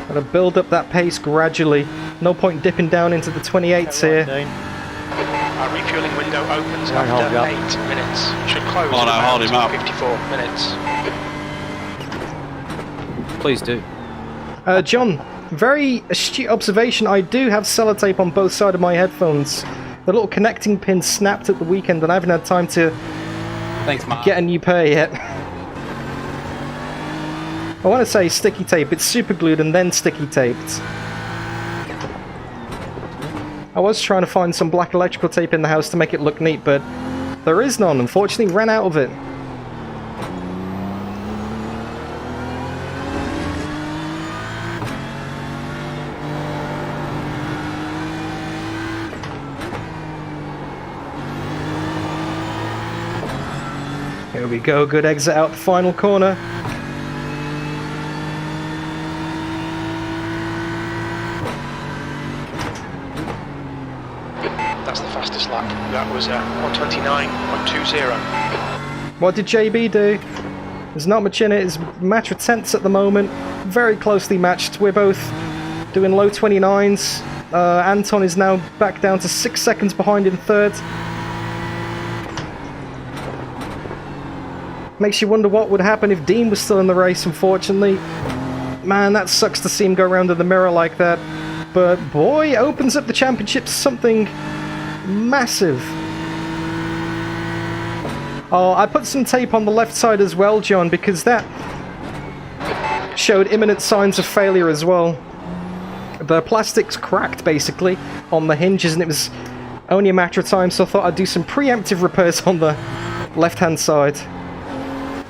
Gotta build up that pace gradually. No point dipping down into the 28s here. Our refueling window opens after 8 minutes. Should close in about 54 minutes. Please do. John, very astute observation. I do have sellotape on both sides of my headphones. The little connecting pin snapped at the weekend and I haven't had time to get a new pair yet. I want to say sticky tape. It's super glued and then sticky taped. I was trying to find some black electrical tape in the house to make it look neat, but there is none. Unfortunately, ran out of it. Here we go, good exit out the final corner. That's the fastest lap. That was 129.20. What did JB do? There's not much in it. It's a matter of tenths at the moment. Very closely matched. We're both doing low 29s. Anton is now back down to 6 seconds behind in third. Makes you wonder what would happen if Dean was still in the race, unfortunately. Man, that sucks to see him go around in the mirror like that. But boy, it opens up the championship something massive. Oh, I put some tape on the left side as well, John, because that showed imminent signs of failure as well. The plastic's cracked, basically, on the hinges, and it was only a matter of time, so I thought I'd do some preemptive repairs on the left-hand side.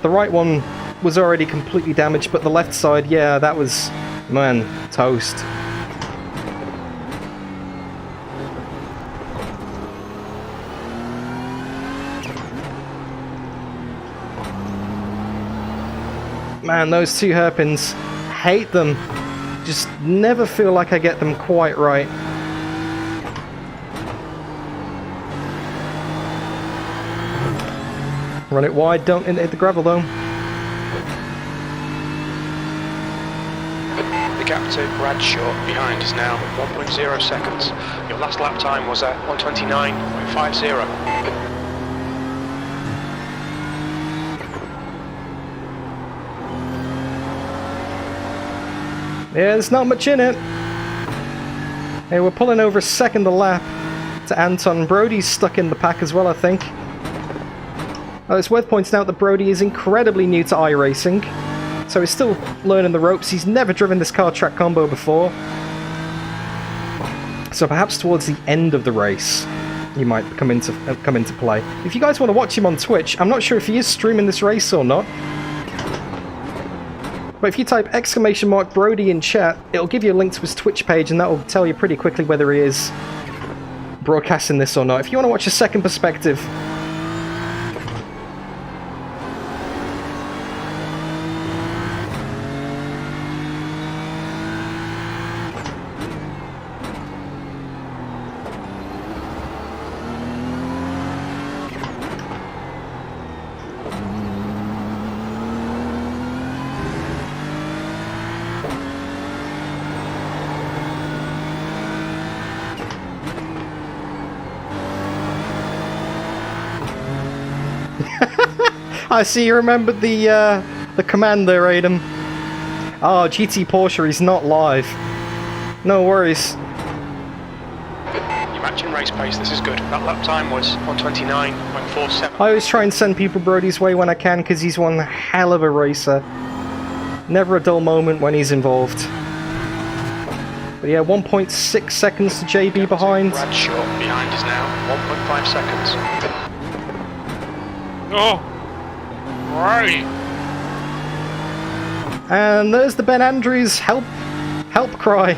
The right one was already completely damaged, but the left side, yeah, that was Man, toast. Man, those two hairpins, hate them. Just never feel like I get them quite right. Run it wide, don't hit the gravel though. The gap to Bradshaw behind is now 1.0 seconds. Your last lap time was at 1:29.50. Yeah, there's not much in it. Hey, we're pulling over a second a lap to Anton. Brody's stuck in the pack as well, I think. It's worth pointing out that Brody is incredibly new to iRacing, so he's still learning the ropes. He's never driven this car track combo before. So perhaps towards the end of the race, he might come into play. If you guys want to watch him on Twitch, I'm not sure if he is streaming this race or not. But if you type !Brody in chat, it'll give you a link to his Twitch page, and that will tell you pretty quickly whether he is broadcasting this or not. If you want to watch a second perspective. I see you remembered the command there, Aiden. Oh, GT Porsche, he's not live. No worries. You're matching race pace, this is good. That lap time was 1:29.47. I always try and send people Brody's way when I can, because he's one hell of a racer. Never a dull moment when he's involved. But yeah, 1.6 seconds to JB behind. Bradshaw behind is now 1.5 seconds. Oh! Right! And there's the Ben Andrews help cry.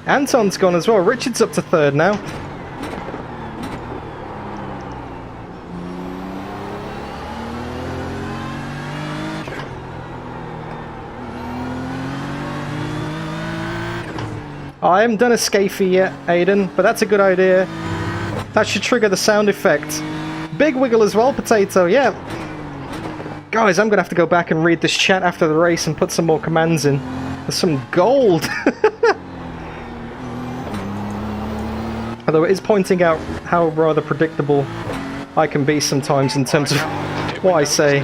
Anton's gone as well. Richard's up to third now. I haven't done a scafey yet, Aiden, but that's a good idea. That should trigger the sound effect. Big wiggle as well, Potato, yeah. Guys, I'm going to have to go back and read this chat after the race and put some more commands in. There's some gold! Although it is pointing out how rather predictable I can be sometimes in terms of what I say.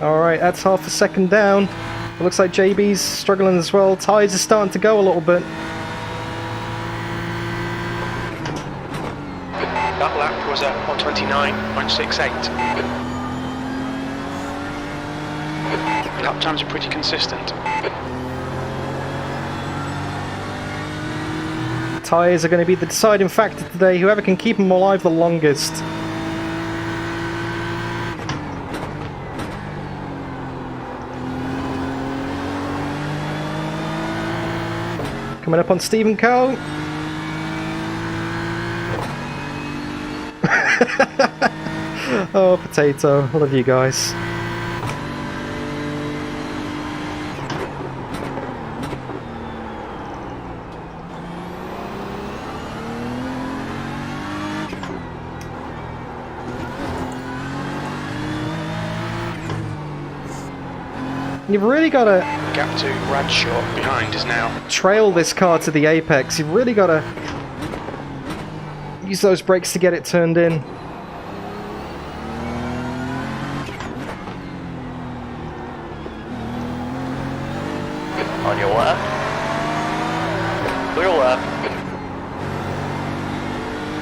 Alright, that's half a second down. It looks like JB's struggling as well. Tyres are starting to go a little bit. That lap was at 1:29.68. Lap times are pretty consistent. Tyres are going to be the deciding factor today. Whoever can keep them alive the longest. Coming up on Stephen Coe. Oh, Potato. I love you guys. You've really got to... Gap to Bradshaw behind is now... trail this car to the apex. You've really got to use those brakes to get it turned in. On your left. Clear left.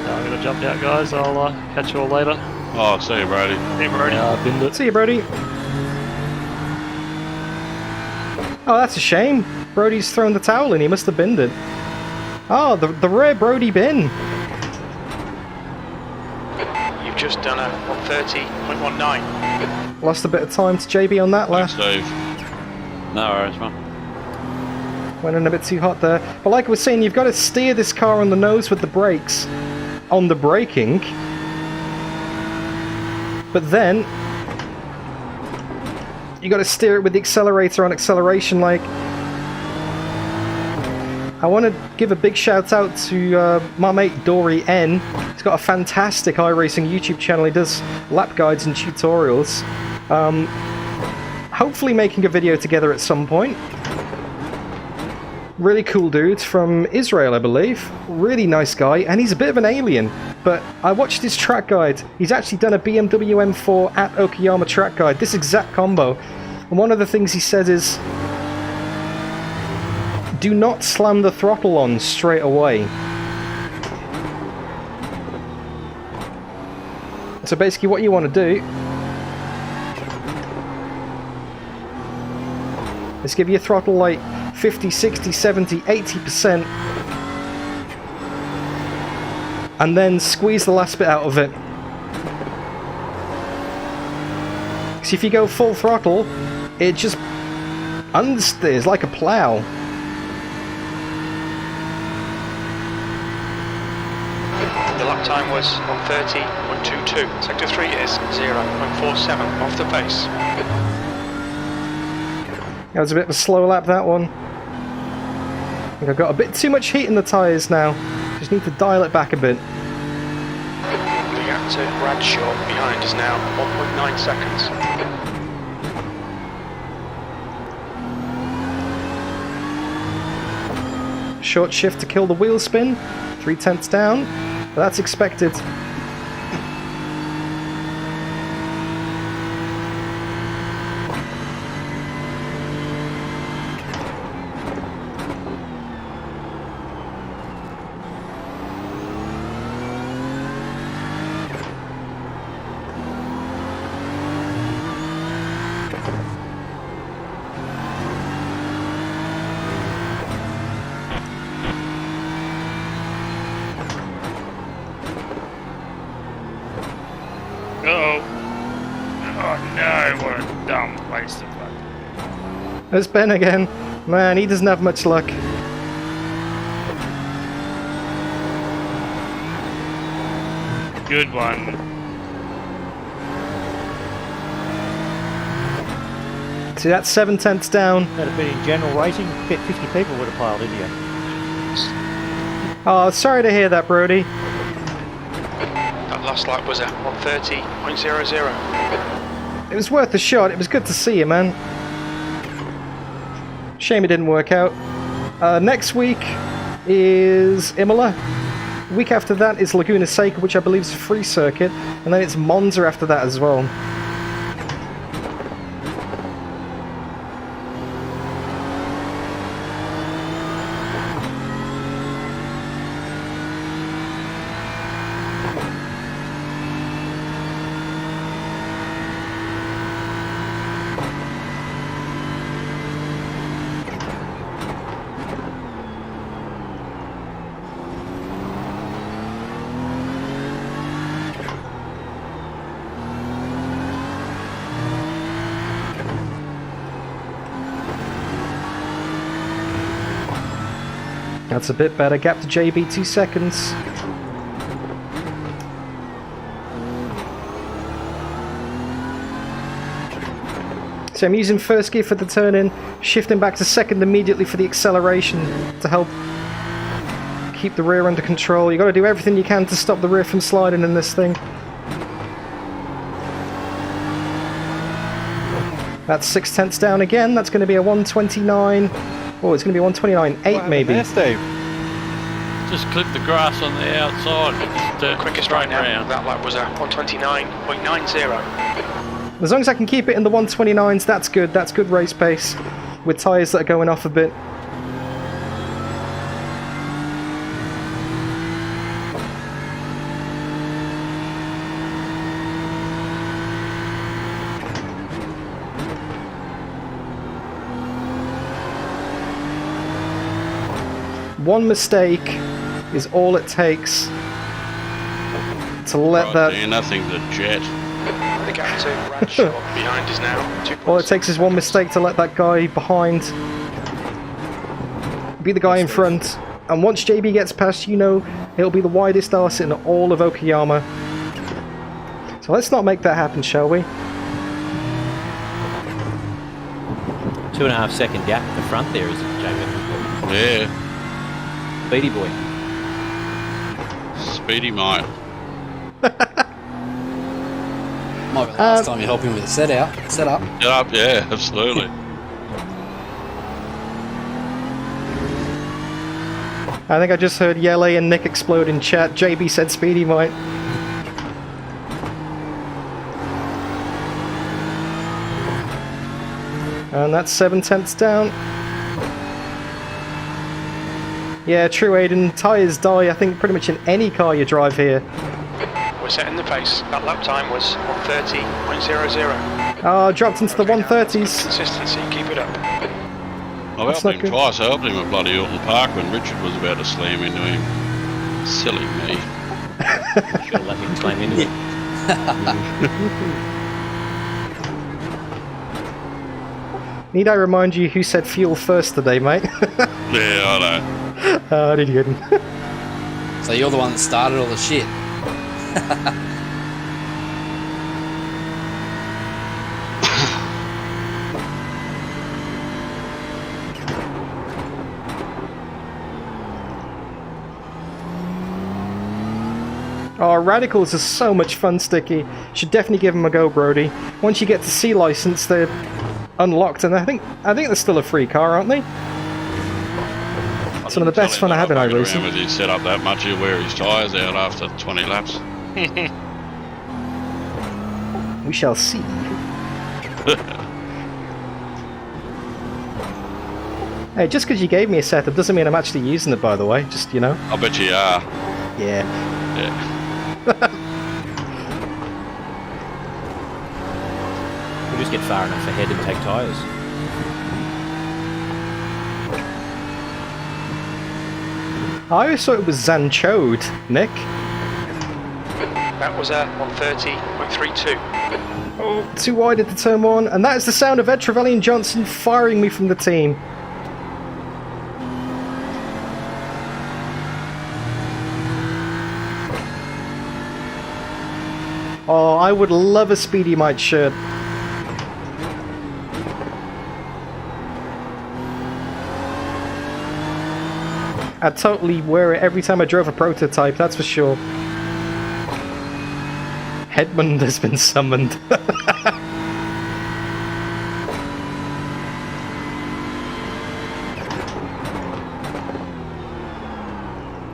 I'm going to jump out, guys. I'll catch you all later. Oh, see you, Brody. See you, Brody. Binned it. See you, Brody. Oh, that's a shame. Brody's thrown the towel in. He must have binned it. Oh, the rare Brody bin. You've just done a 130.19. Lost a bit of time to JB on that Thanks, lap. Steve. No worries, man. Went in a bit too hot there. But like I was saying, you've got to steer this car on the nose with the brakes on the braking. But then you got to steer it with the accelerator on acceleration. Like, I want to give a big shout out to my mate Dory N. He's got a fantastic iRacing YouTube channel. He does lap guides and tutorials. Hopefully making a video together at some point. Really cool dude from Israel, I believe. Really nice guy, and he's a bit of an alien. But I watched his track guide. He's actually done a BMW M4 at Okayama track guide, this exact combo. And one of the things he says is, do not slam the throttle on straight away. So basically what you want to do is give your throttle like 50, 60, 70, 80%, and then squeeze the last bit out of it. So if you go full throttle, it just understeers like a plough. The lap time was 130.22. Sector 3 is 0.47 off the pace. That was a bit of a slow lap, that one. I think I've got a bit too much heat in the tyres now. Just need to dial it back a bit. The gap to Bradshaw behind is now 1.9 seconds. Short shift to kill the wheel spin. 3/10 down. But that's expected. Uh-oh. Oh no, what a dumb place to play. There's Ben again. Man, he doesn't have much luck. Good one. See, that's 7/10 down. That'd have been in general racing, 50 people would have piled into you. Oh, sorry to hear that, Brody. That last lap was a 130.00. It was worth a shot. It was good to see you, man. Shame it didn't work out. Next week is Imola. The week after that is Laguna Seca, which I believe is a free circuit. And then it's Monza after that as well. That's a bit better. Gap to JB, 2 seconds. So I'm using first gear for the turn-in, shifting back to second immediately for the acceleration to help keep the rear under control. You've got to do everything you can to stop the rear from sliding in this thing. That's 6/10 down again. That's going to be a 129. Oh, it's going to be 129.8 maybe. There, Steve? Just clip the grass on the outside. Just Quickest straight right now, round. that lap was a 129.90. As long as I can keep it in the 129s, that's good. That's good race pace with tyres that are going off a bit. One mistake is all it takes to let Right, that... Dean, nothing's a jet. The gap to Bradshaw behind is now 2.6 All it takes is one mistake to let that guy behind be the guy in front. And once JB gets past, you know, it'll be the widest arse in all of Okayama. So let's not make that happen, shall we? 2.5 second gap at the front there, is it, JB? Yeah, Speedy boy. speedy mate. Might be the last time you help him with a setup. Get up, yeah, absolutely. I think I just heard Yele and Nick explode in chat. JB said Speedy might. And that's 7 tenths down. Yeah, true, Aiden. Tyres die, I think, pretty much in any car you drive here. We're setting the pace. That lap time was 1:30.00. Ah, dropped into the 130s. Consistency, keep it up. I've That's helped not him good. twice. I helped him at bloody Hilton Park when Richard was about to slam into him. Silly me. Should have let him climb into it. Need I remind you who said fuel first today, mate? Yeah, I know. Oh, did you? So you're the one that started all the shit. Oh, Radicals are so much fun, Sticky. Should definitely give them a go, Brody. Once you get to C license, they're unlocked, and I think they're still a free car, aren't they? Some of the best fun I have in iRacing. If he set up that much, he'll wear his tyres out after 20 laps. We shall see. Hey, just because you gave me a setup doesn't mean I'm actually using it, by the way. Just, you know. I bet you are. Yeah. Yeah. We'll just get far enough ahead and take tyres. I always thought it was Zanchode, Nick. That was a 1:30.32. Oh, too wide into turn one, and that is the sound of Ed Trevelyan Johnson firing me from the team. Oh, I would love a Speedy Mite shirt. I'd totally wear it every time I drove a prototype, that's for sure. Headmund has been summoned.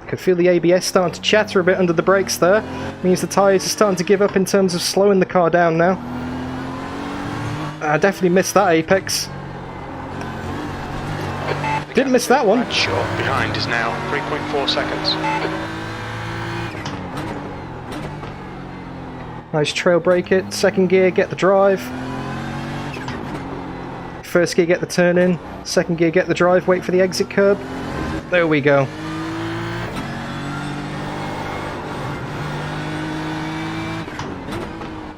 Could feel the ABS starting to chatter a bit under the brakes there. Means the tyres are starting to give up in terms of slowing the car down now. I definitely missed that apex. Didn't miss that one. Short behind is now 3.4 seconds. Nice trail brake it. Second gear, get the drive. First gear, get the turn in. Second gear, get the drive. Wait for the exit curb. There we go.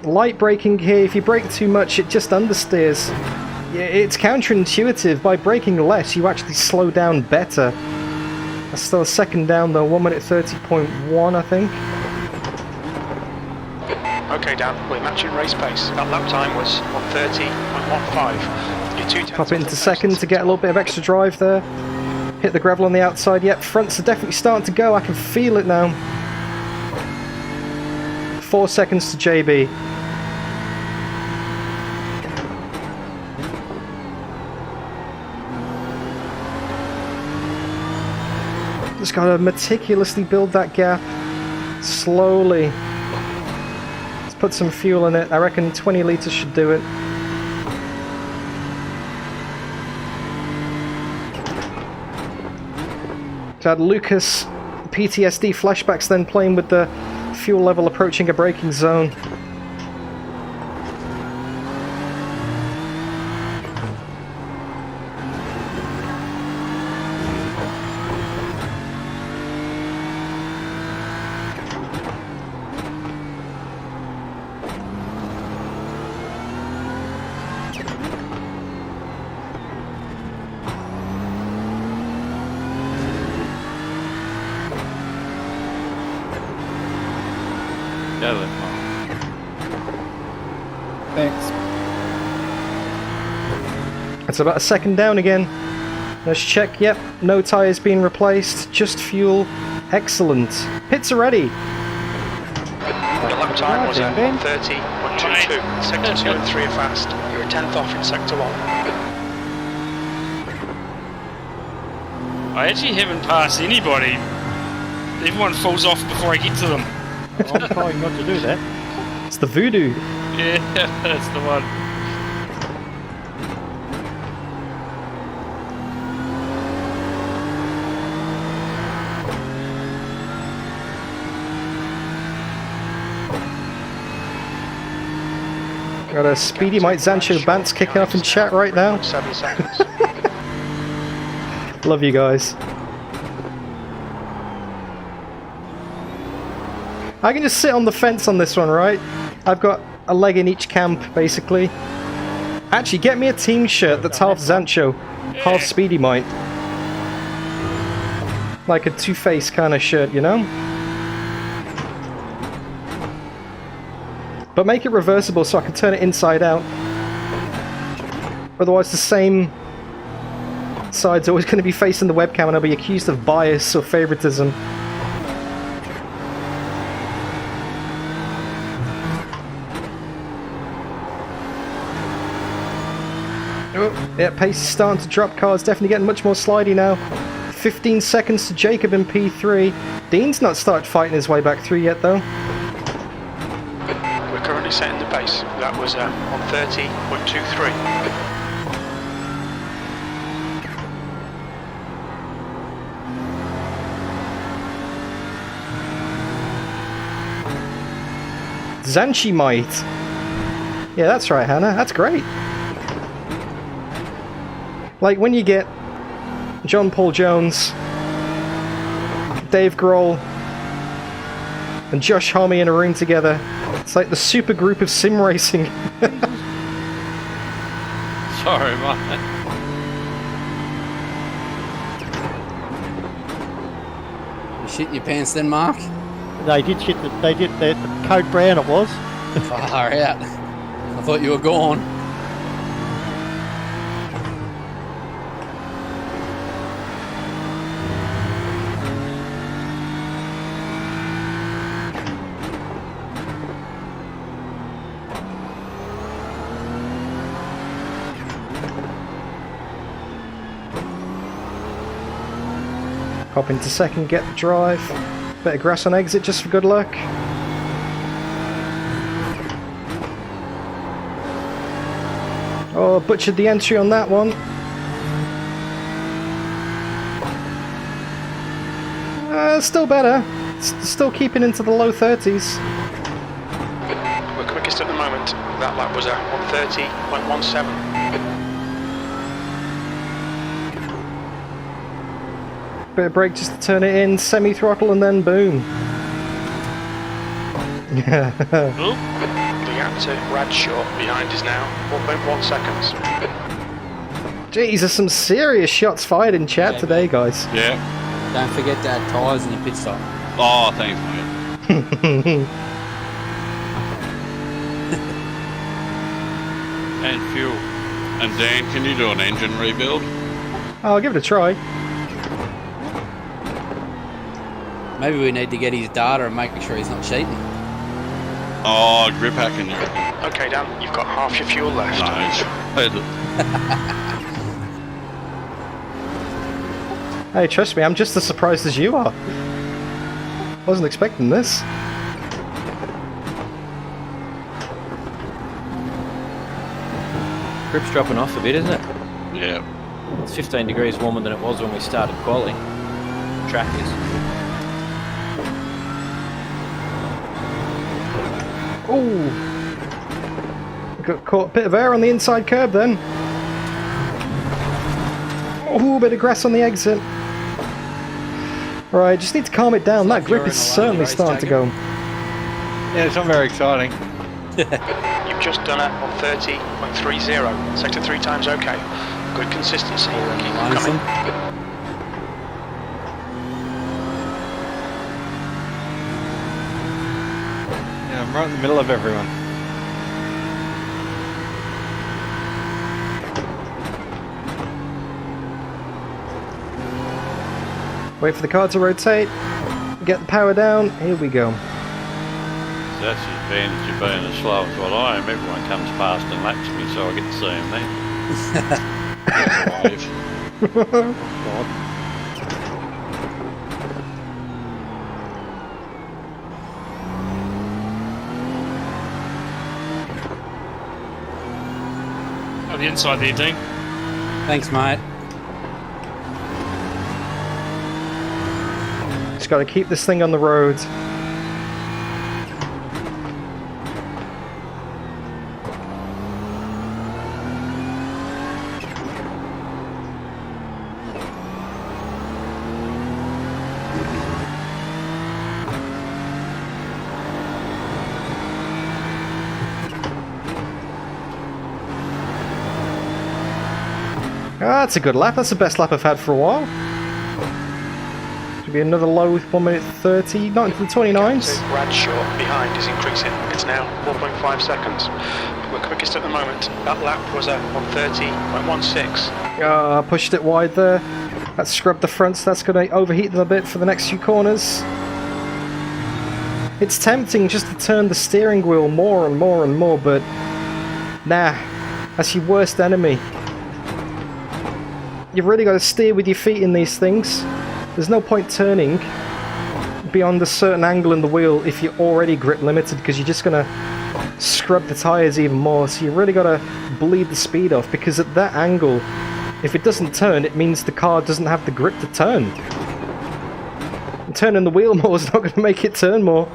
Light braking here. If you brake too much, it just understeers. Yeah, it's counterintuitive. By braking less, you actually slow down better. That's still a second down though. 1:30.1, I think. Okay, Dan, we're matching race pace. That lap time was 1:30.15. You're 2 tenths Pop it off into the second pace. to get a little bit of extra drive there. Hit the gravel on the outside. Yep, fronts are definitely starting to go. I can feel it now. 4 seconds to JB. Just gotta meticulously build that gap. Slowly. Let's put some fuel in it. I reckon 20 litres should do it. So I had Lucas PTSD flashbacks then playing with the fuel level approaching a braking zone. Go left, Mark. Thanks. It's about a second down again. Let's check. Yep, no tyres being replaced, just fuel. Excellent. Pits are ready. The lap time was at 1:30.22. Sector 2 and 3 are fast. You're a 10th off in Sector 1. I actually haven't passed anybody. Everyone falls off before I get to them. I'm trying not to do that. It's the voodoo. Yeah, that's the one. Got a Speedy Mike Zancho Bants kicking off in chat right now. 7 seconds. Love you guys. I can just sit on the fence on this one, right? I've got a leg in each camp, basically. Actually, get me a team shirt that's half Zancho, half Speedy Mite. Like a two-face kind of shirt, you know? But make it reversible so I can turn it inside out. Otherwise the same side's always going to be facing the webcam and I'll be accused of bias or favoritism. Oh, yeah, pace is starting to drop. Car's definitely getting much more slidey now. 15 seconds to Jacob in P3. Dean's not started fighting his way back through yet though. We're currently setting the pace. That was 1:30.23. Zanchi Mite. Yeah, that's right, Hannah. That's great. Like when you get John Paul Jones, Dave Grohl, and Josh Homme in a room together. It's like the super group of sim racing. Sorry, mate. You shit your pants then, Mark? They did shit. They did. The code brown it was. Far out. I thought you were gone. Hop into second, get the drive. Bit of grass on exit just for good luck. Oh, butchered the entry on that one. Still better. Still keeping into the low 30s. We're quickest at the moment. That lap was at 1:30.17. Bit of brake just to turn it in, semi-throttle and then boom. The gap to Bradshaw behind is now 1.1 seconds. Jeez, there's some serious shots fired in chat today, guys. Yeah. Don't forget to add tyres in your pit stop. Oh, thanks, mate. And fuel. And Dan, can you do an engine rebuild? I'll give it a try. Maybe we need to get his data and make sure he's not cheating. Oh, grip hacking, you reckon? Okay, Dan, you've got half your fuel left. No. Hey, trust me, I'm just as surprised as you are. Wasn't expecting this. Grip's dropping off a bit, isn't it? Yeah. It's 15 degrees warmer than it was when we started quali. Track is. Ooh. Got caught a bit of air on the inside curb then. Ooh, bit of grass on the exit. Right, just need to calm it down. That grip is certainly starting to go. Yeah, it's not very exciting. You've just done it on 30.30. Sector 3 times okay. Good consistency. Keep them coming. Yeah, I'm right in the middle of everyone. Wait for the car to rotate. Get the power down. Here we go. So that's the advantage of being as slow as what I am. Everyone comes past and laps me, so I get to see them then. God. On the inside there, Dean. Thanks, mate. Just got to keep this thing on the road. Ah, that's a good lap. That's the best lap I've had for a while. Should be another low 1 minute 30, not into the 29s. Bradshaw behind is increasing. It's now 4.5 seconds. We're quickest at the moment. That lap was at 130.16. I pushed it wide there. That scrubbed the fronts. That's going to overheat them a bit for the next few corners. It's tempting just to turn the steering wheel more and more and more, but nah, that's your worst enemy. You've really got to steer with your feet in these things. There's no point turning beyond a certain angle in the wheel if you're already grip limited, because you're just going to scrub the tyres even more. So you really got to bleed the speed off, because at that angle, if it doesn't turn, it means the car doesn't have the grip to turn. And turning the wheel more is not going to make it turn more.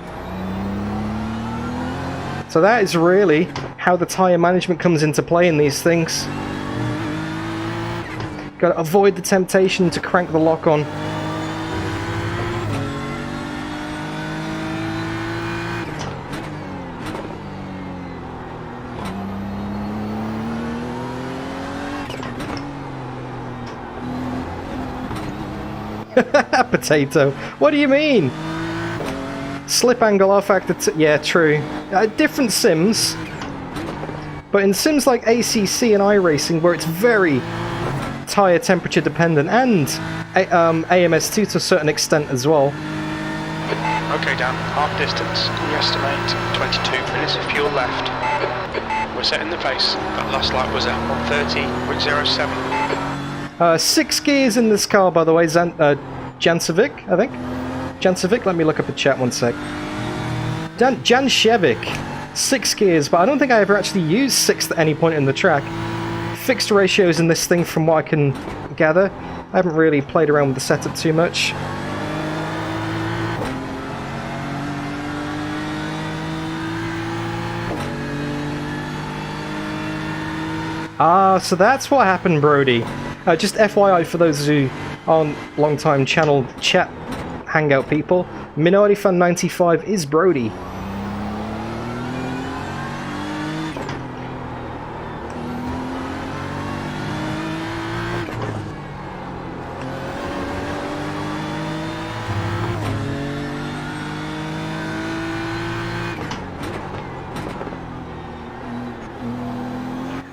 So that is really how the tyre management comes into play in these things. Got to avoid the temptation to crank the lock on. Potato. What do you mean? Slip angle R factor. Yeah, true. Different sims, but in sims like ACC and iRacing, where it's very tyre temperature dependent, and AMS2 to a certain extent as well. Okay, Dan, half distance. We estimate 22 minutes of fuel left. We're setting the pace. That last lap was at 130.07. 6 gears in this car, by the way. Jancevic, I think. Jancevic, let me look up the chat one sec. Jancevic, 6 gears, but I don't think I ever actually used 6 at any point in the track. Fixed ratios in this thing, from what I can gather. I haven't really played around with the setup too much. Ah, so that's what happened, Brody. Just FYI for those who aren't long-time channel chat hangout people, Minority Fan 95 is Brody.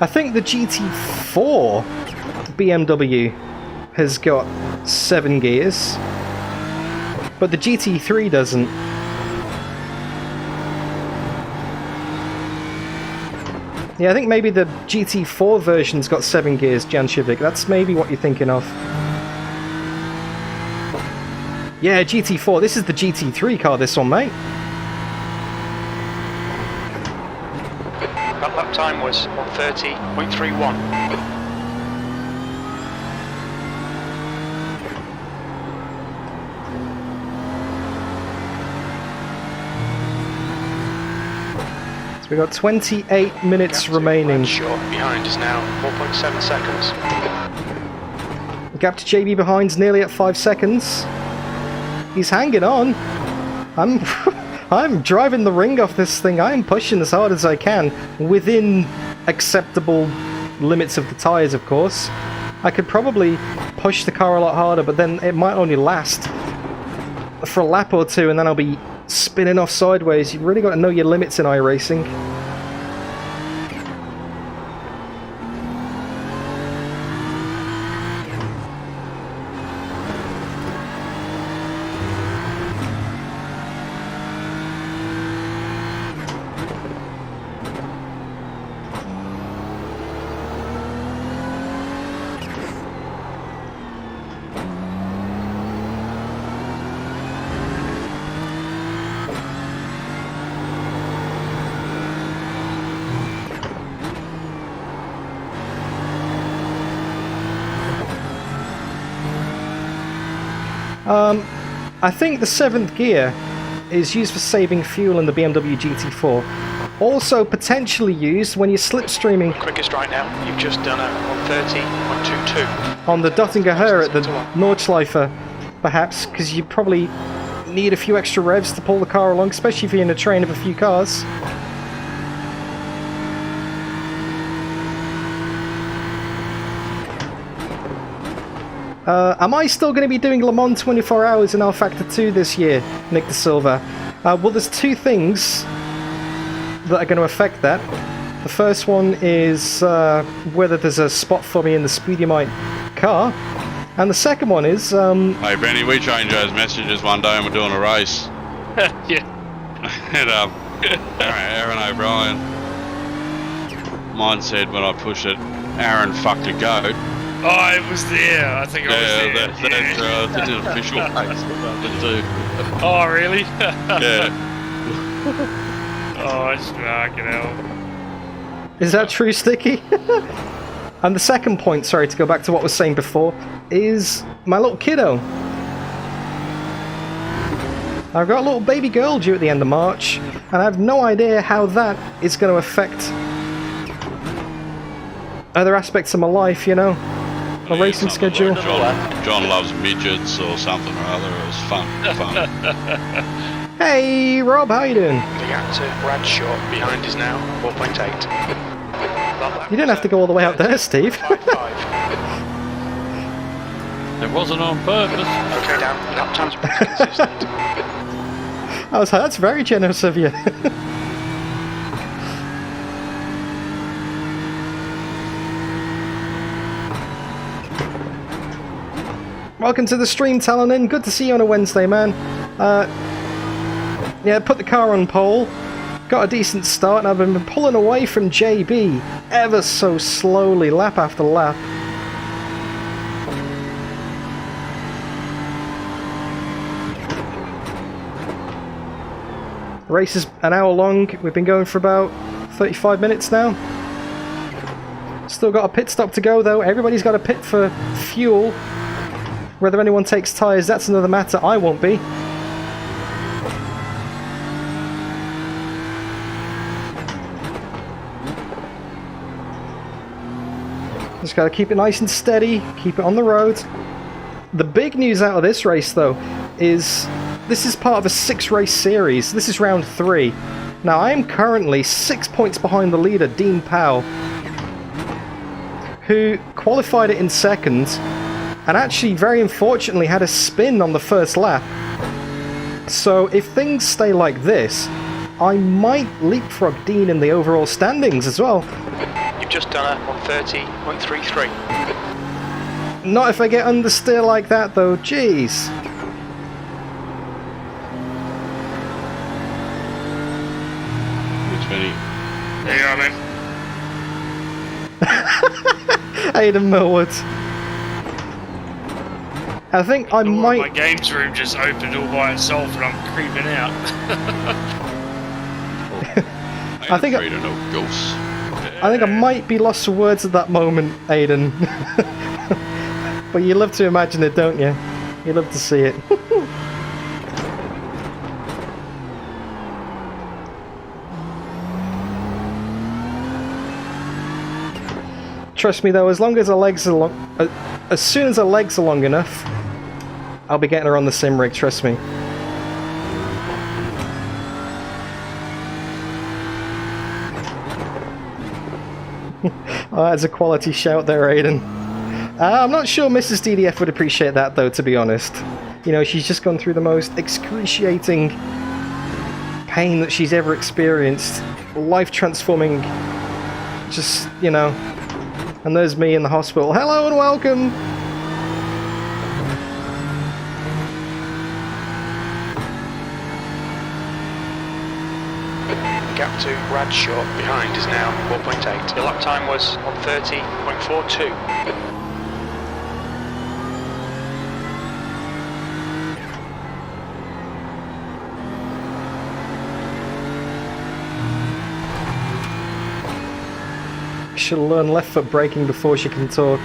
I think the GT4 BMW has got 7 gears, but the GT3 doesn't. Yeah, I think maybe the GT4 version's got 7 gears, Jancevic. That's maybe what you're thinking of. Yeah, GT4. This is the GT3 car, this one, mate. That lap time was 130.31. We've got 28 minutes remaining. Short behind is now 4.7 seconds. The gap to JB behind's nearly at 5 seconds. He's hanging on. I'm driving the ring off this thing. I'm pushing as hard as I can, within acceptable limits of the tyres, of course. I could probably push the car a lot harder, but then it might only last for a lap or two, and then I'll be spinning off sideways. You've really got to know your limits in iRacing. I think the 7th gear is used for saving fuel in the BMW GT3. Also potentially used when you're slipstreaming. Quickest right now. You've just done a 130.22. On the Dottinger Her at the Nordschleife, perhaps, because you probably need a few extra revs to pull the car along, especially if you're in a train of a few cars. Am I still going to be doing Le Mans 24 hours in Factor 2 this year, Nick De Silva? Well, there's two things that are going to affect that. The first one is whether there's a spot for me in the Speedymite car. And the second one is... Hey Benny, we changed those messages one day and we're doing a race. Yeah. And Aaron O'Brien, mine said when I pushed it, Aaron fucked a goat. Oh, I was there. I think I was there. That's an official case. Oh, really? Yeah. Oh, it's fucking hell. Is that true, Sticky? And the second point, sorry to go back to what I was saying before, is my little kiddo. I've got a little baby girl due at the end of March, and I have no idea how that is going to affect other aspects of my life, you know? My racing schedule. John loves midgets or something or other. It was fun. Hey, Rob, how you doing? The gap to Bradshaw behind is now 4.8. You didn't have to go all the way out there, Steve. It wasn't on purpose. Okay, down. Lap times are pretty consistent. I was like, that's very generous of you. Welcome to the stream, Talanin. Good to see you on a Wednesday, man. Yeah, put the car on pole. Got a decent start, and I've been pulling away from JB ever so slowly, lap after lap. The race is an hour long. We've been going for about 35 minutes now. Still got a pit stop to go, though. Everybody's got a pit for fuel. Whether anyone takes tyres, that's another matter. I won't be. Just gotta keep it nice and steady, keep it on the road. The big news out of this race, though, is this is part of a 6-race series. This is round 3. Now, I am currently 6 points behind the leader, Dean Powe, who qualified it in second, and actually, very unfortunately, had a spin on the first lap. So, if things stay like this, I might leapfrog Dean in the overall standings as well. You've just done a 130.33. Not if I get understeer like that, though. Jeez. Which Benny? There you are, man. Aidan Millwood. I think I might... My games room just opened all by itself and I'm creeping out. I think I might be lost for words at that moment, Aidan. But you love to imagine it, don't you? You love to see it. Trust me though, as long as her legs are long, as soon as her legs are long enough, I'll be getting her on the sim rig. Trust me. Oh, that's a quality shout there, Aiden. I'm not sure Mrs. DDF would appreciate that though, to be honest. You know, she's just gone through the most excruciating pain that she's ever experienced. Life transforming, just, you know. And there's me in the hospital. Hello and welcome! Gap to Bradshaw behind is now 4.8. Your lap time was 1:30.42. She'll learn left foot braking before she can talk.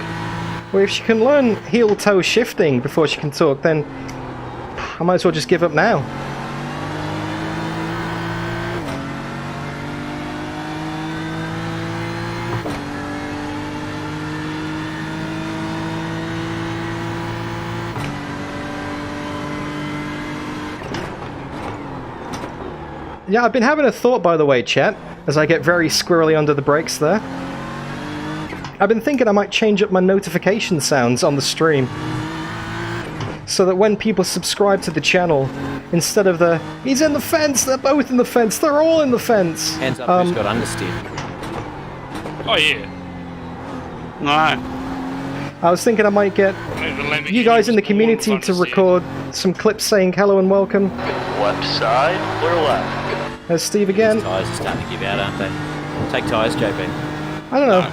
Well, if she can learn heel toe shifting before she can talk, then I might as well just give up now. Yeah, I've been having a thought, by the way, chat, as I get very squirrely under the brakes there. I've been thinking I might change up my notification sounds on the stream, so that when people subscribe to the channel, instead of the "he's in the fence," they're both in the fence, they're all in the fence. Hands up, who's got understeer? Oh yeah. No. I was thinking I might get you guys in the community to record some clips saying hello and welcome. Left side or left? There's Steve again. These tyres are starting to give out, aren't they? Take tyres, JP. I don't know.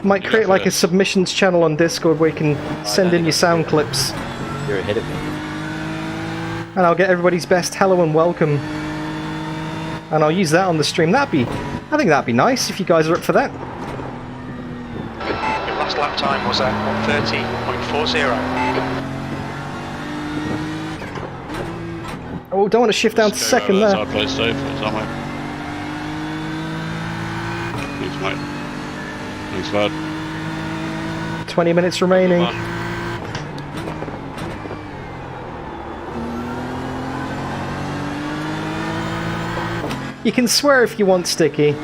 Might create like a submissions channel on Discord where you can send in your sound clips. You're ahead of me. And I'll get everybody's best hello and welcome. And I'll use that on the stream. I think that'd be nice if you guys are up for that. Your last lap time was at 1:30.40. Oh, don't want to shift down to second there. I'd play safe or somewhere. Thanks, mate. Thanks, bud. 20 minutes remaining. You can swear if you want, Sticky,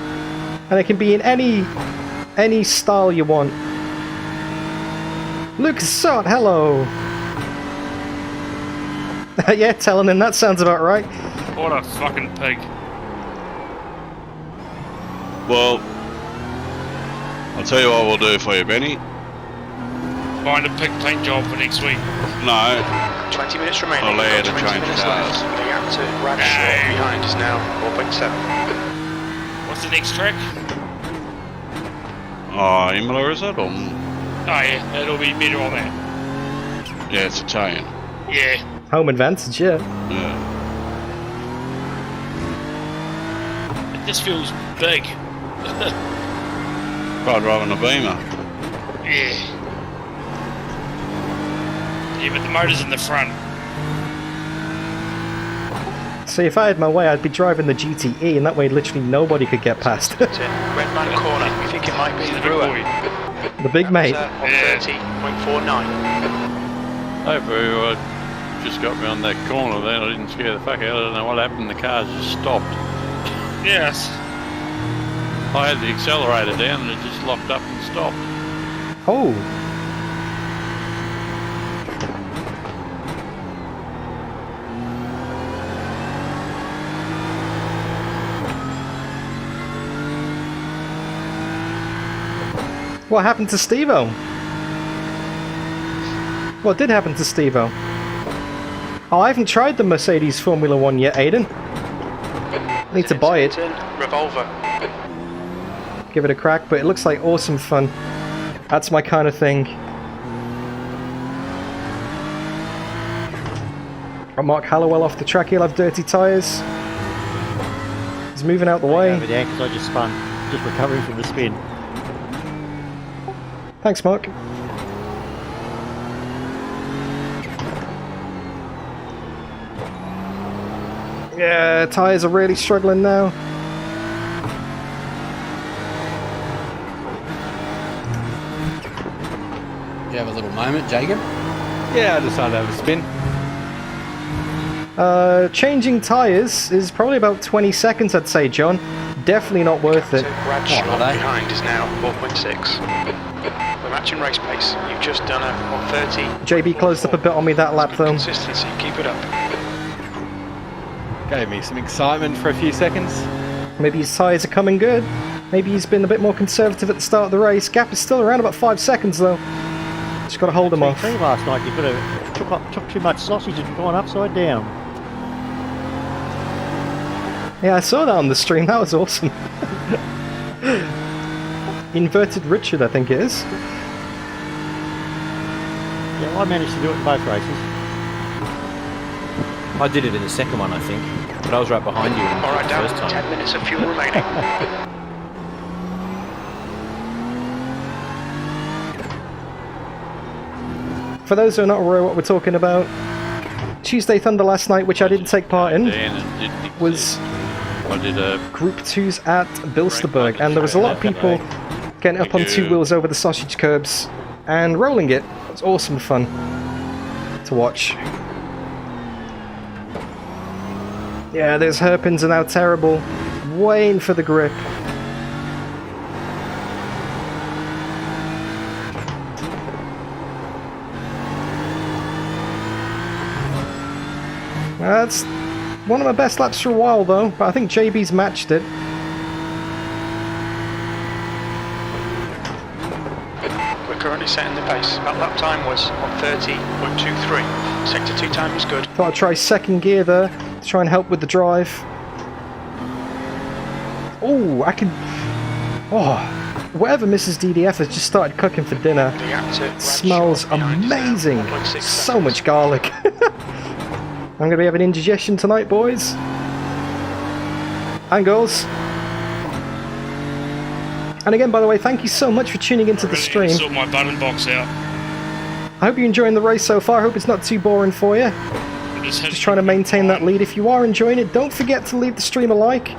and it can be in any style you want. Lucas Sott, hello. Yeah, telling him that sounds about right. What a fucking pig. Well, I'll tell you what we'll do for you, Benny. Find a pig paint job for next week. No. 20 minutes remaining. I'll lay it to 20 change minutes cars. left. The gap to Bradshaw behind is now 4.7. What's the next track? Oh, Imola, is it? Or... Oh yeah, it'll be better on that. Yeah, it's Italian. Yeah. Home advantage, yeah. Yeah. This feels big. Try driving a Beamer. Yeah. Yeah, but the motor's in the front. See, if I had my way, I'd be driving the GTE, and that way literally nobody could get past. Red man corner. We think it might be The big Brewer. boy. The big mate. 1:30.49. Hopefully, just got me on that corner then. I didn't scare the fuck out. I don't know what happened. The cars just stopped. Yes. I had the accelerator down and it just locked up and stopped. Oh. What happened to Steve-O? What did happen to Steve-O? Oh, I haven't tried the Mercedes Formula 1 yet, Aiden. Need to buy it. Revolver. Give it a crack, but it looks like awesome fun. That's my kind of thing. Got Mark Hallowell off the track, he'll have dirty tyres. He's moving out the way. Over there, because I just spun. Just recovering from the spin. Thanks, Mark. Yeah, tyres are really struggling now. You have a little moment, Jacob? Yeah, I decided to have a spin. Changing tyres is probably about 20 seconds, I'd say, John. Definitely not worth it. Bradshaw What, are they? behind is now 4.6. We're matching race pace. You've just done a 1:30. JB closed up a bit on me that lap, though. Consistency, keep it up. Gave me some excitement for a few seconds. Maybe his tyres are coming good. Maybe he's been a bit more conservative at the start of the race. Gap is still around about 5 seconds though. Just got to hold him off. Last night you could have took too much sausage and gone upside down. Yeah, I saw that on the stream. That was awesome. Inverted Richard, I think it is. Yeah, I managed to do it in both races. I did it in the second one, I think, but I was right behind you All right, the down first time. 10 minutes of fuel remaining. For those who are not aware what we're talking about, Tuesday Thunder last night, which I didn't take part in, was Group 2's at Bilsterberg, and there was a lot of people getting up on two wheels over the sausage curbs and rolling it. It was awesome fun to watch. Yeah, those hairpins are now terrible. Waiting for the grip. That's one of my best laps for a while though, but I think JB's matched it. We're currently setting the pace. That lap time was on 30.23. Sector 2 time was good. Thought I'd try second gear there to try and help with the drive. Oh, I can... Oh, whatever Mrs. DDF has just started cooking for dinner. Smells amazing. So much garlic. I'm going to be having indigestion tonight, boys. And girls. And again, by the way, thank you so much for tuning into the stream. Sort my button box out. I hope you're enjoying the race so far. I hope it's not too boring for you. Just trying to maintain that lead. If you are enjoying it, don't forget to leave the stream a like.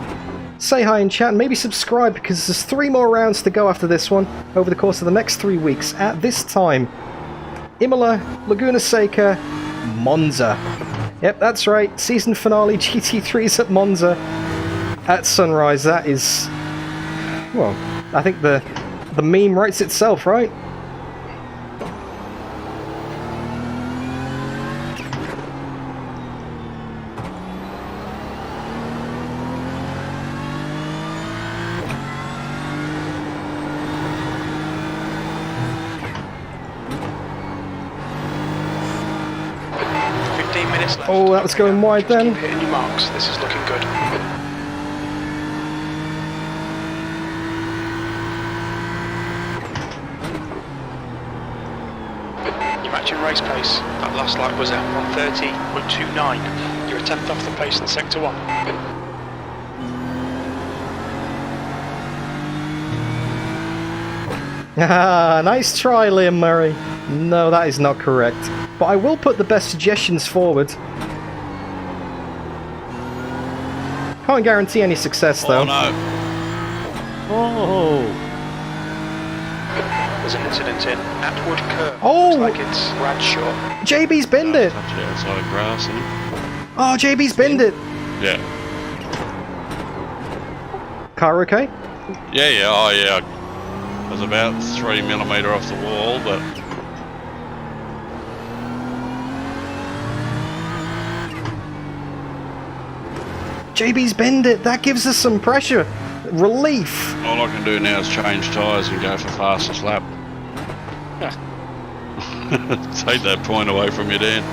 Say hi in chat and maybe subscribe because there's 3 more rounds to go after this one over the course of the next 3 weeks. At this time, Imola, Laguna Seca, Monza. Yep, that's right. Season finale GT3s at Monza at sunrise. That is... Well, I think the meme writes itself, right? Oh, that was going wide then. Keep hitting your marks. This is looking good. You're matching race pace. That last lap was at 130.29. You're a tenth off the pace in sector 1. Ah, nice try, Liam Murray. No, that is not correct. But I will put the best suggestions forward. Can't guarantee any success, though. Oh, no. Oh! There's an incident in Atwood Curve. Oh! Looks like it's Bradshaw. JB's binned it! Touch it outside of grass, isn't it? Oh, JB's binned it! Yeah. Car okay? Yeah, oh yeah. I was about 3mm off the wall, but... JB's binned it! That gives us some pressure! Relief! All I can do now is change tyres and go for fastest lap. Take that point away from you, Dan.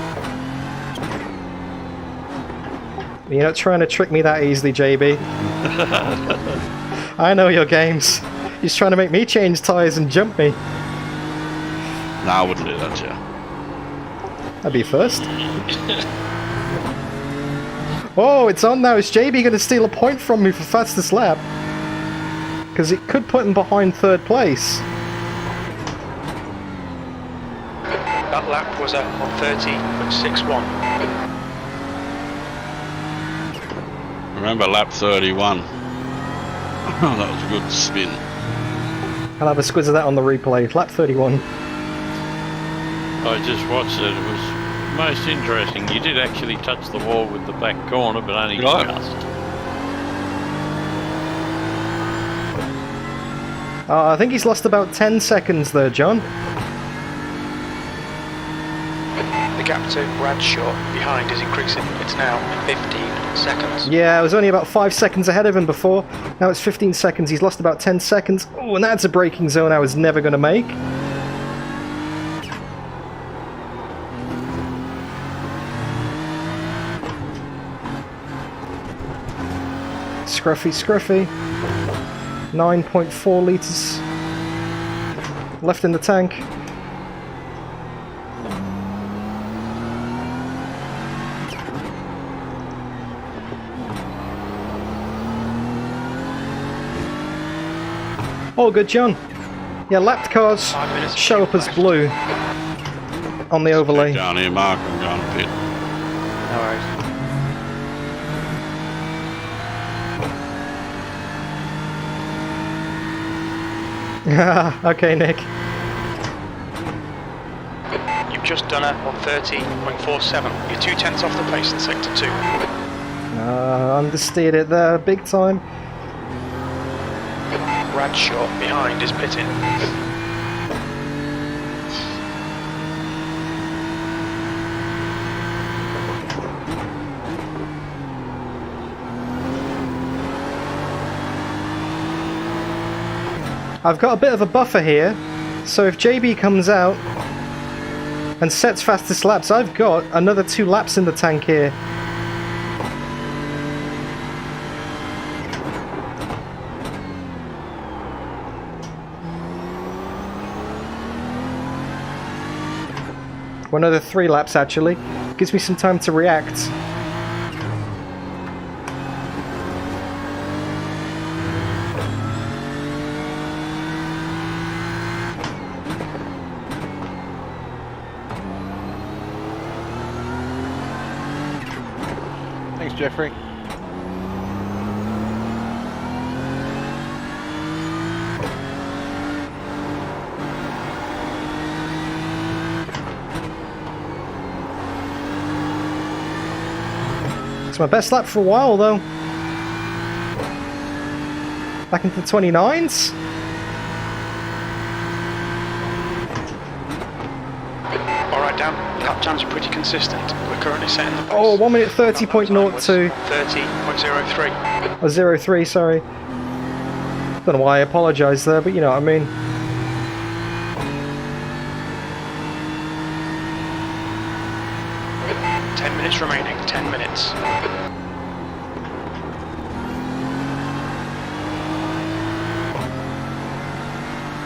You're not trying to trick me that easily, JB. I know your games. You're just trying to make me change tyres and jump me. No, I wouldn't do that to you. That'd be first. Oh, it's on now. Is JB going to steal a point from me for fastest lap? Because it could put him behind third place. That lap was at 130.61. Remember lap 31. That was a good spin. I'll have a squiz of that on the replay. Lap 31. I just watched it. It was most interesting. You did actually touch the wall with the back corner, but only Right. just. I think he's lost about 10 seconds there, John. The gap to Bradshaw behind is increasing. It's now 15 seconds. Yeah, I was only about 5 seconds ahead of him before. Now it's 15 seconds. He's lost about 10 seconds. Oh, and that's a braking zone I was never going to make. Scruffy, scruffy. 9.4 litres left in the tank. All good, John. Yeah, lapped cars show up as blue on the overlay. Down here, Mark. I'm going to pit. No worries. Okay, Nick. You've just done it on 30.47. You're 2 tenths off the pace in sector 2. Understeered it there, big time. Bradshaw behind is pitting. I've got a bit of a buffer here, so if JB comes out and sets fastest laps, I've got another 2 laps in the tank here. Well, another 3 laps actually. Gives me some time to react. Thanks, Jeffrey. It's my best lap for a while, though. Back into the 29s. Alright, Dan. Lap times are pretty consistent. We're currently setting the pace. Oh, 1 minute 30.02. 30.03. Oh, 03, sorry. Don't know why I apologise there, but you know what I mean. Minutes remaining, 10 minutes.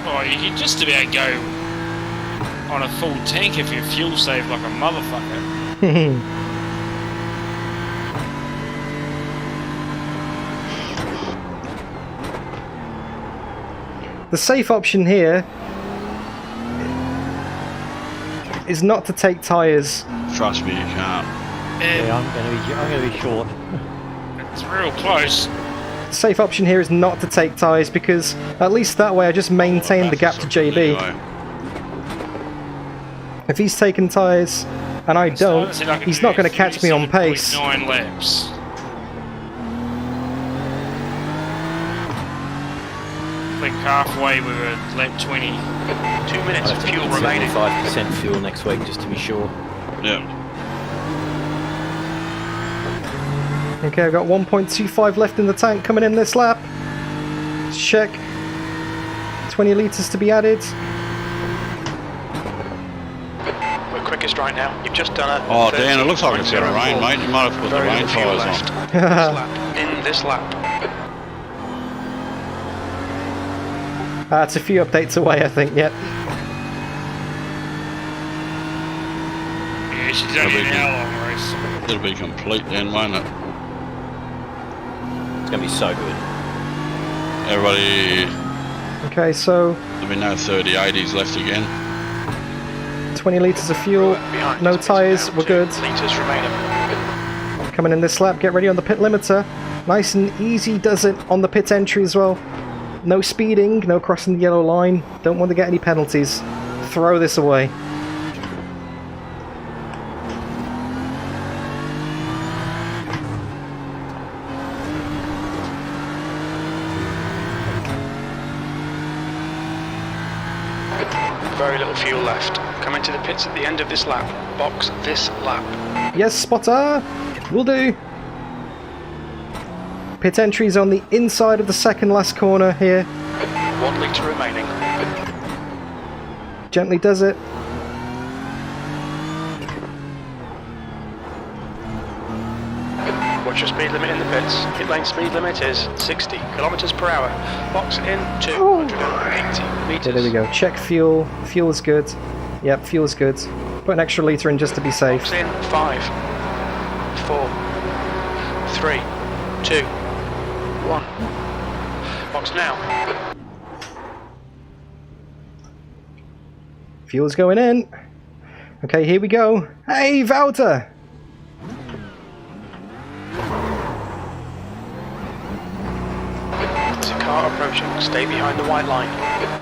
Oh, you can just about go on a full tank if you fuel save like a motherfucker. The safe option here is not to take tyres. Trust me, you can't. Yeah, I'm gonna be short. It's real close. The safe option here is not to take tyres because at least that way I just maintain the gap to JB. If he's taking tyres and I don't, he's not going to catch me on pace. 9 laps. Like halfway we were at lap 20. 2 minutes of fuel remaining. 5% fuel next week, just to be sure. Yeah. Okay, I've got 1.25 left in the tank coming in this lap. Let's check. 20 litres to be added. We're quickest right now. You've just done it. Oh, Dan, it looks like it's going to rain, mate. You might have put the rain tyres on. In this lap. It's a few updates away, I think, yet. Yeah, she's only an hour long race. It'll be complete then, won't it? It's going to be so good. Everybody, Okay, so there'll be no 3080s left again. 20 litres of fuel, no tyres, we're good. Litres remaining. Coming in this lap, get ready on the pit limiter. Nice and easy does it on the pit entry as well. No speeding, no crossing the yellow line. Don't want to get any penalties. Throw this away. Very little fuel left. Come into the pits at the end of this lap. Box this lap. Yes, spotter! Will do. Pit entry's on the inside of the second last corner here. 1 litre remaining. Gently does it. What's your speed limit in the pits? Pit lane speed limit is 60 kilometers per hour. Box in 280 meters. Yeah, there we go. Check fuel. Fuel is good. Yep, fuel is good. Put an extra litre in just to be safe. Box in 5, 4, 3, 2, 1. Box now. Fuel's going in. Okay, here we go. Hey, Wouter! There's a car approaching. Stay behind the white line.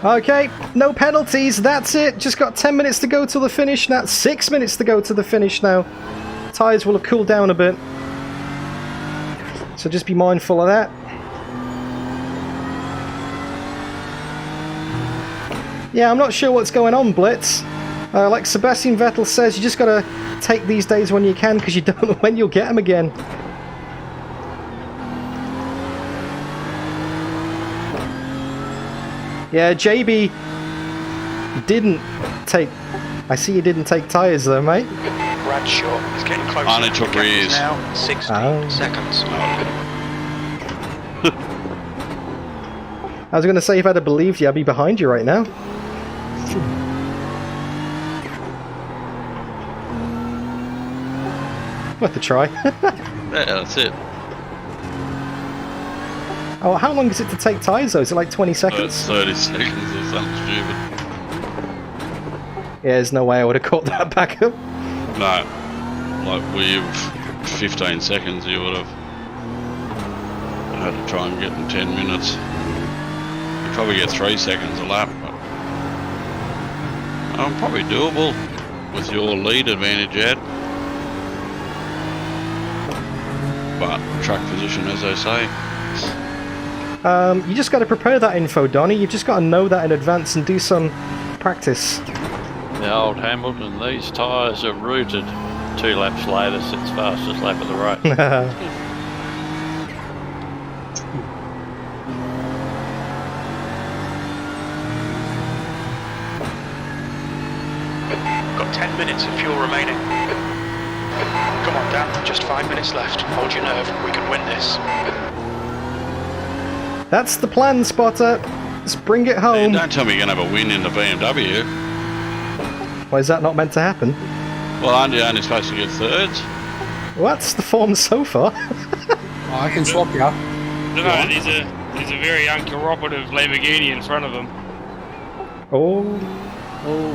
Okay, no penalties. That's it. Just got 10 minutes to go till the finish. Now 6 minutes to go to the finish now. Tyres will have cooled down a bit. So just be mindful of that. Yeah, I'm not sure what's going on, Blitz. Like Sebastian Vettel says, you just gotta take these days when you can because you don't know when you'll get them again. Yeah, JB didn't take... I see you didn't take tyres though, mate. Bradshaw is getting closer. I only took rears. Now 60 seconds. I was going to say, if I'd have believed you, I'd be behind you right now. Worth a try. Yeah, that's it. Oh, how long is it to take tyres though? Is it like 20 seconds? 30 seconds or something stupid. Yeah, there's no way I would have caught that back up. No. Like, with 15 seconds you would have had to try and get in 10 minutes. You probably get 3 seconds a lap. But probably doable with your lead advantage, Ed. But track position, as they say. You just got to prepare that info, Donnie. You've just got to know that in advance and do some practice. The old Hamilton, these tyres are rooted. 2 laps later, sits fastest lap of the race. Got 10 minutes of fuel remaining. Come on, Dan. Just 5 minutes left. Hold your nerve. We can win this. That's the plan, Spotter. Let's bring it home. Don't tell me you're going to have a win in the BMW. Why is that not meant to happen? Well, aren't you only supposed to get thirds? Well, that's the form so far. Oh, I can swap you. No, there's a very uncooperative Lamborghini in front of them. Oh. Oh.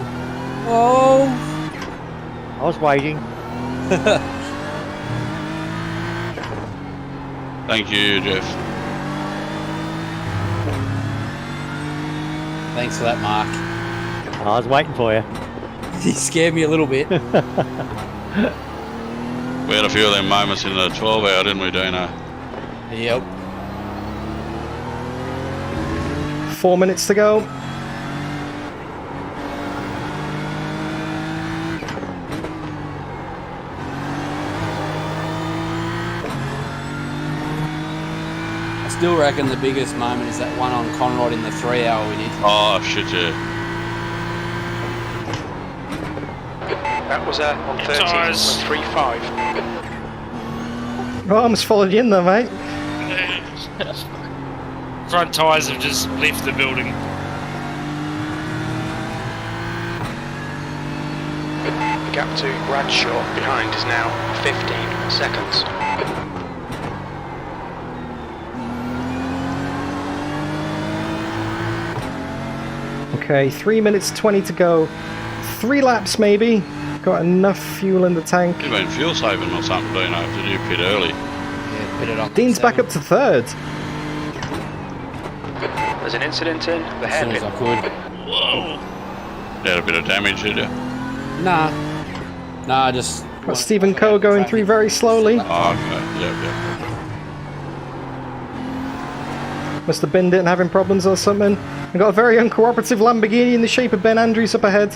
Oh. I was waiting. Thank you, Jeff. Thanks for that, Mark. I was waiting for you. He scared me a little bit. We had a few of them moments in the 12 hour, didn't we, Dino? Yep. 4 minutes to go. I still reckon the biggest moment is that one on Conrod in the 3 hour we did. Oh, shit, yeah. That was on 13.35. Oh, I almost followed you in there, mate. Front tyres have just left the building. The gap to Bradshaw behind is now 15 seconds. Okay, 3 minutes 20 to go. 3 laps maybe. Got enough fuel in the tank. You've been fuel saving or something, Dino, did you pit early? Yeah, put it on. Dean's back up to 3rd. There's an incident in the As soon as I hairpin. could. Whoa! You had a bit of damage, did you? Nah. Nah, just... Got Stephen Coe going through very slowly. Oh, okay. Yep. Must have binned it and having problems or something. We've got a very uncooperative Lamborghini in the shape of Ben Andrews up ahead.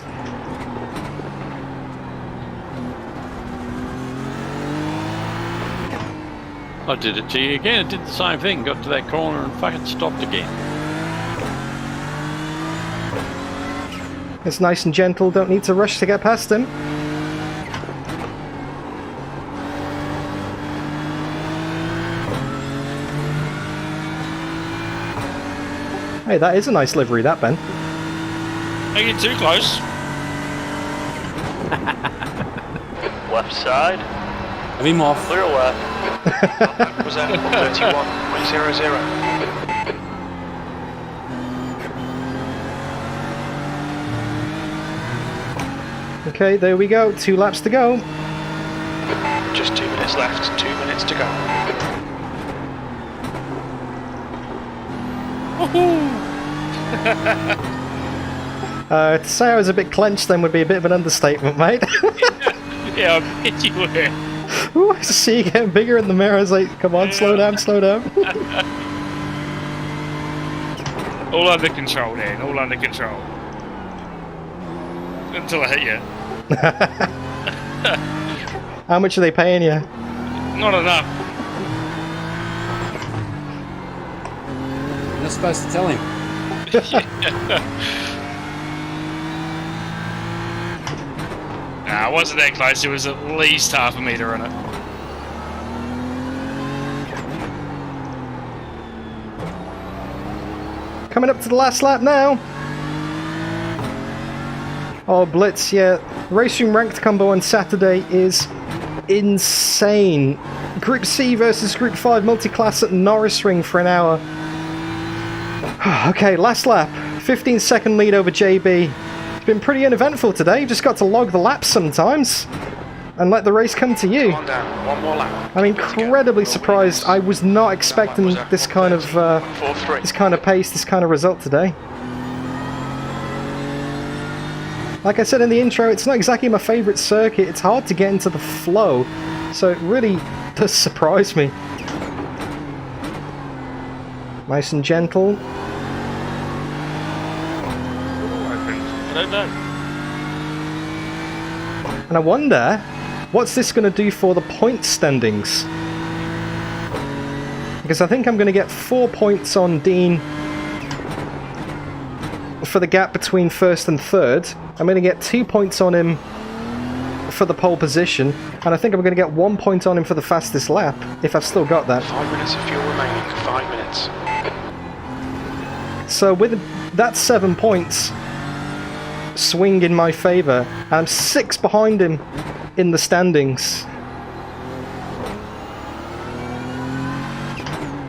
I did it to you again. It did the same thing. Got to that corner and fucking stopped again. It's nice and gentle, don't need to rush to get past him. Hey, that is a nice livery, that, Ben. Don't get too close. Left side. Have him off. Clear left. Was that 31.00? Okay, there we go. 2 laps to go. Just 2 minutes left, 2 minutes to go. To say I was a bit clenched then would be a bit of an understatement, mate. Yeah, I bet you were. Ooh, I see you getting bigger in the mirror. I was like, come on, slow down, slow down. All under control, Dan. All under control. Until I hit you. How much are they paying you? Not enough. You're not supposed to tell him. Nah, it wasn't that close. It was at least half a metre in it. Coming up to the last lap now. Oh, Blitz, yeah. Race Room Ranked combo on Saturday is insane. Group C versus Group 5 multi-class at Norris Ring for an hour. Okay, last lap. 15-second lead over JB. It's been pretty uneventful today. You just got to log the laps sometimes and let the race come to you. Come on down, one more lap. I'm incredibly surprised. I was not expecting this kind of pace, this kind of result today. Like I said in the intro, it's not exactly my favourite circuit. It's hard to get into the flow, so it really does surprise me. Nice and gentle. I don't know. And I wonder, what's this going to do for the point standings? Because I think I'm going to get 4 points on Dean for the gap between first and third. I'm going to get 2 points on him for the pole position, and I think I'm going to get 1 point on him for the fastest lap, if I've still got that. 5 minutes of fuel remaining, 5 minutes. So with that 7 points swing in my favour, I'm 6 behind him in the standings.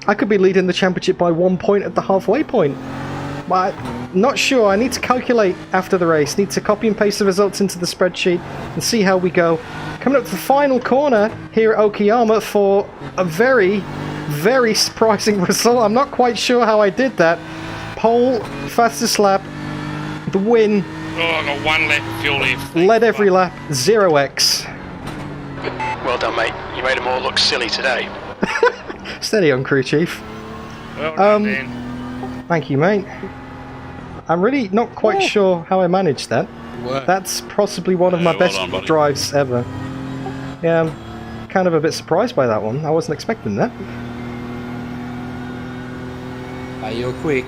I could be leading the championship by 1 point at the halfway point. But not sure. I need to calculate after the race. Need to copy and paste the results into the spreadsheet and see how we go. Coming up to the final corner here at Okayama for a very, very surprising result. I'm not quite sure how I did that. Pole, fastest lap, the win. Oh, I got 1 lap of fuel left. Led every lap, 0x. Well done, mate. You made them all look silly today. Steady on, crew chief. Well done, Dan. Thank you, mate. I'm really not quite sure how I managed that. That's possibly one of my best drives ever. Yeah, I'm kind of a bit surprised by that one. I wasn't expecting that. You were quick.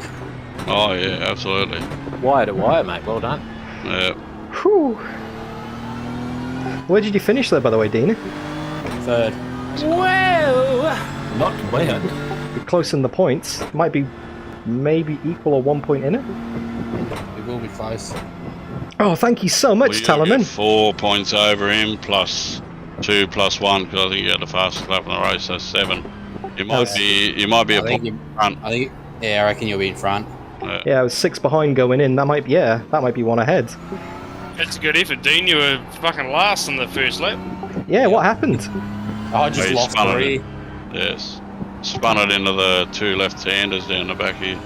Oh yeah, absolutely. Wire to wire, mate. Well done. Yeah. Whew. Where did you finish there, by the way, Dean? Third. Well, not bad. You're close in the points. Might be maybe equal or 1 point in it. We will be close. Oh, thank you so much, Well, Talaman. get 4 points over him, plus 2 plus 1, because I think you had the fastest lap in the race. That's 7. You might be a point in front. Yeah, I reckon you'll be in front. Yeah, I was 6 behind going in. That might be one ahead. That's a good effort, Dean. You were fucking last in the first lap. Yeah, what happened? I just He lost spun the it. rear. Yes. Spun it into the 2 left-handers down the back here.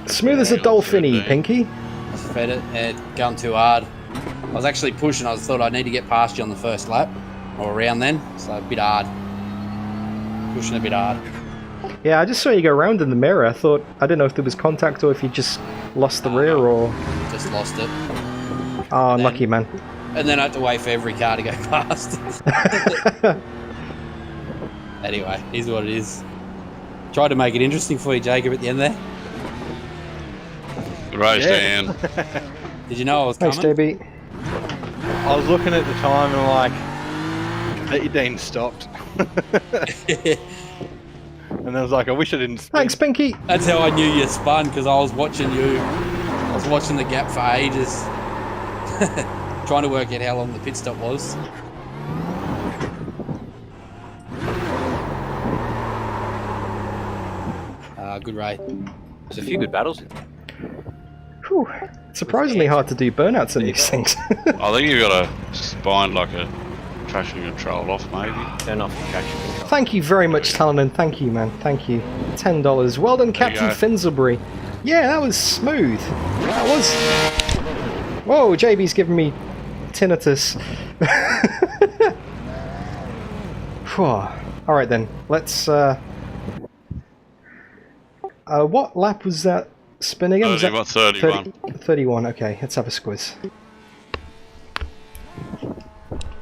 Smooth as a dolphiny, Pinky. I fed it, going too hard. I was actually pushing. I thought I need to get past you on the first lap, or around then, so a bit hard. Pushing a bit hard. Yeah, I just saw you go around in the mirror. I didn't know if there was contact or if you just lost the rear or... Just lost it. Oh, unlucky, man. And then I had to wait for every car to go past. Anyway, here's what it is. Tried to make it interesting for you, Jacob, at the end there. Race Dan. Did you know I was coming? Thanks, JB. I was looking at the time and I'm like, I bet your Dean stopped. And I was like, I wish I didn't spin. Thanks, Pinky. That's how I knew you spun, because I was watching you. I was watching the gap for ages. Trying to work out how long the pit stop was. Good race. There's a few good battles. Whew. Surprisingly hard to do burnouts in these things. I think you've got to find like a traction control off, maybe. Turn off the traction control. Thank you very much, Talanin. Thank you, man. Thank you. $10. Well done, Captain Finsbury. Yeah, that was smooth. That was... Whoa, JB's giving me tinnitus. Alright then, let's... what lap was that spin again? 31. 31, okay, let's have a squiz.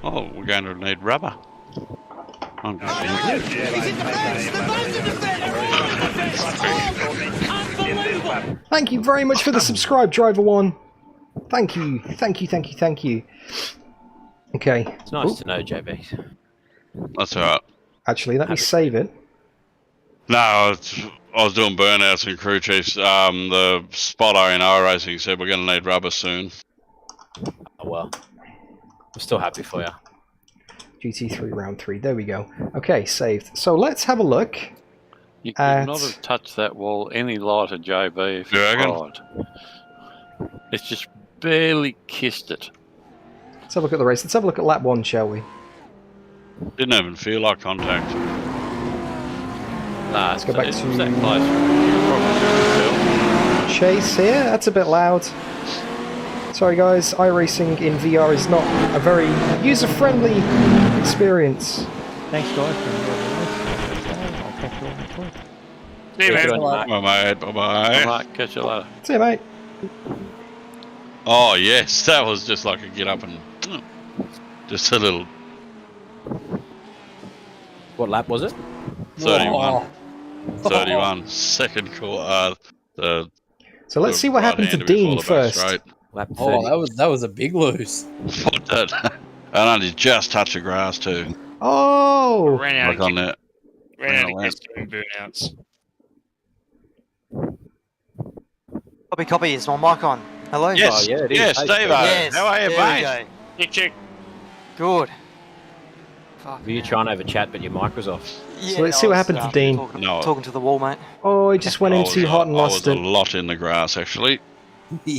Oh, we're going to need rubber. I'm Thank you very much for the subscribe, Driver One. Thank you, thank you, thank you, thank you. Okay. It's nice to know, JB. That's alright. Actually, let me save it. No, I was doing burnouts and crew chiefs. The spotter in iRacing said we're going to need rubber soon. Oh well. I'm still happy for you. GT3 round 3, there we go. Okay, saved. So let's have a look. You could not have touched that wall any lighter, JB, if you tried. It's just barely kissed it. Let's have a look at the race. Let's have a look at lap 1, shall we? Didn't even feel like contact. Nah, let's go back to that close. Chase here. That's a bit loud. Sorry guys, iRacing in VR is not a very user-friendly experience. Thanks guys for I'll catch you all next week. See you, mate. Bye, mate. Bye-bye. Alright, catch you later. See you, mate. Oh, yes. That was just like a get up and... Just a little... What lap was it? 31. 31. Second quarter. So let's see what happened to Dean first. Lap 30. Oh, that was a big lose. What that? And only just touched the grass too. Oh! Ran out Like on that. ran out of gas doing burnouts. Copy, is my mic on? Hello? Yes, Oh, yeah, it is. yes, Hey, Steve. Yes, How are you, there we mate? go. Check. Good. Fuck, Were you trying to have a chat but your mic was off? Yeah, So let's see what happened to Dean. Talking to the wall, mate. Oh, he just went in too hot and lost I it. was a lot in the grass, actually.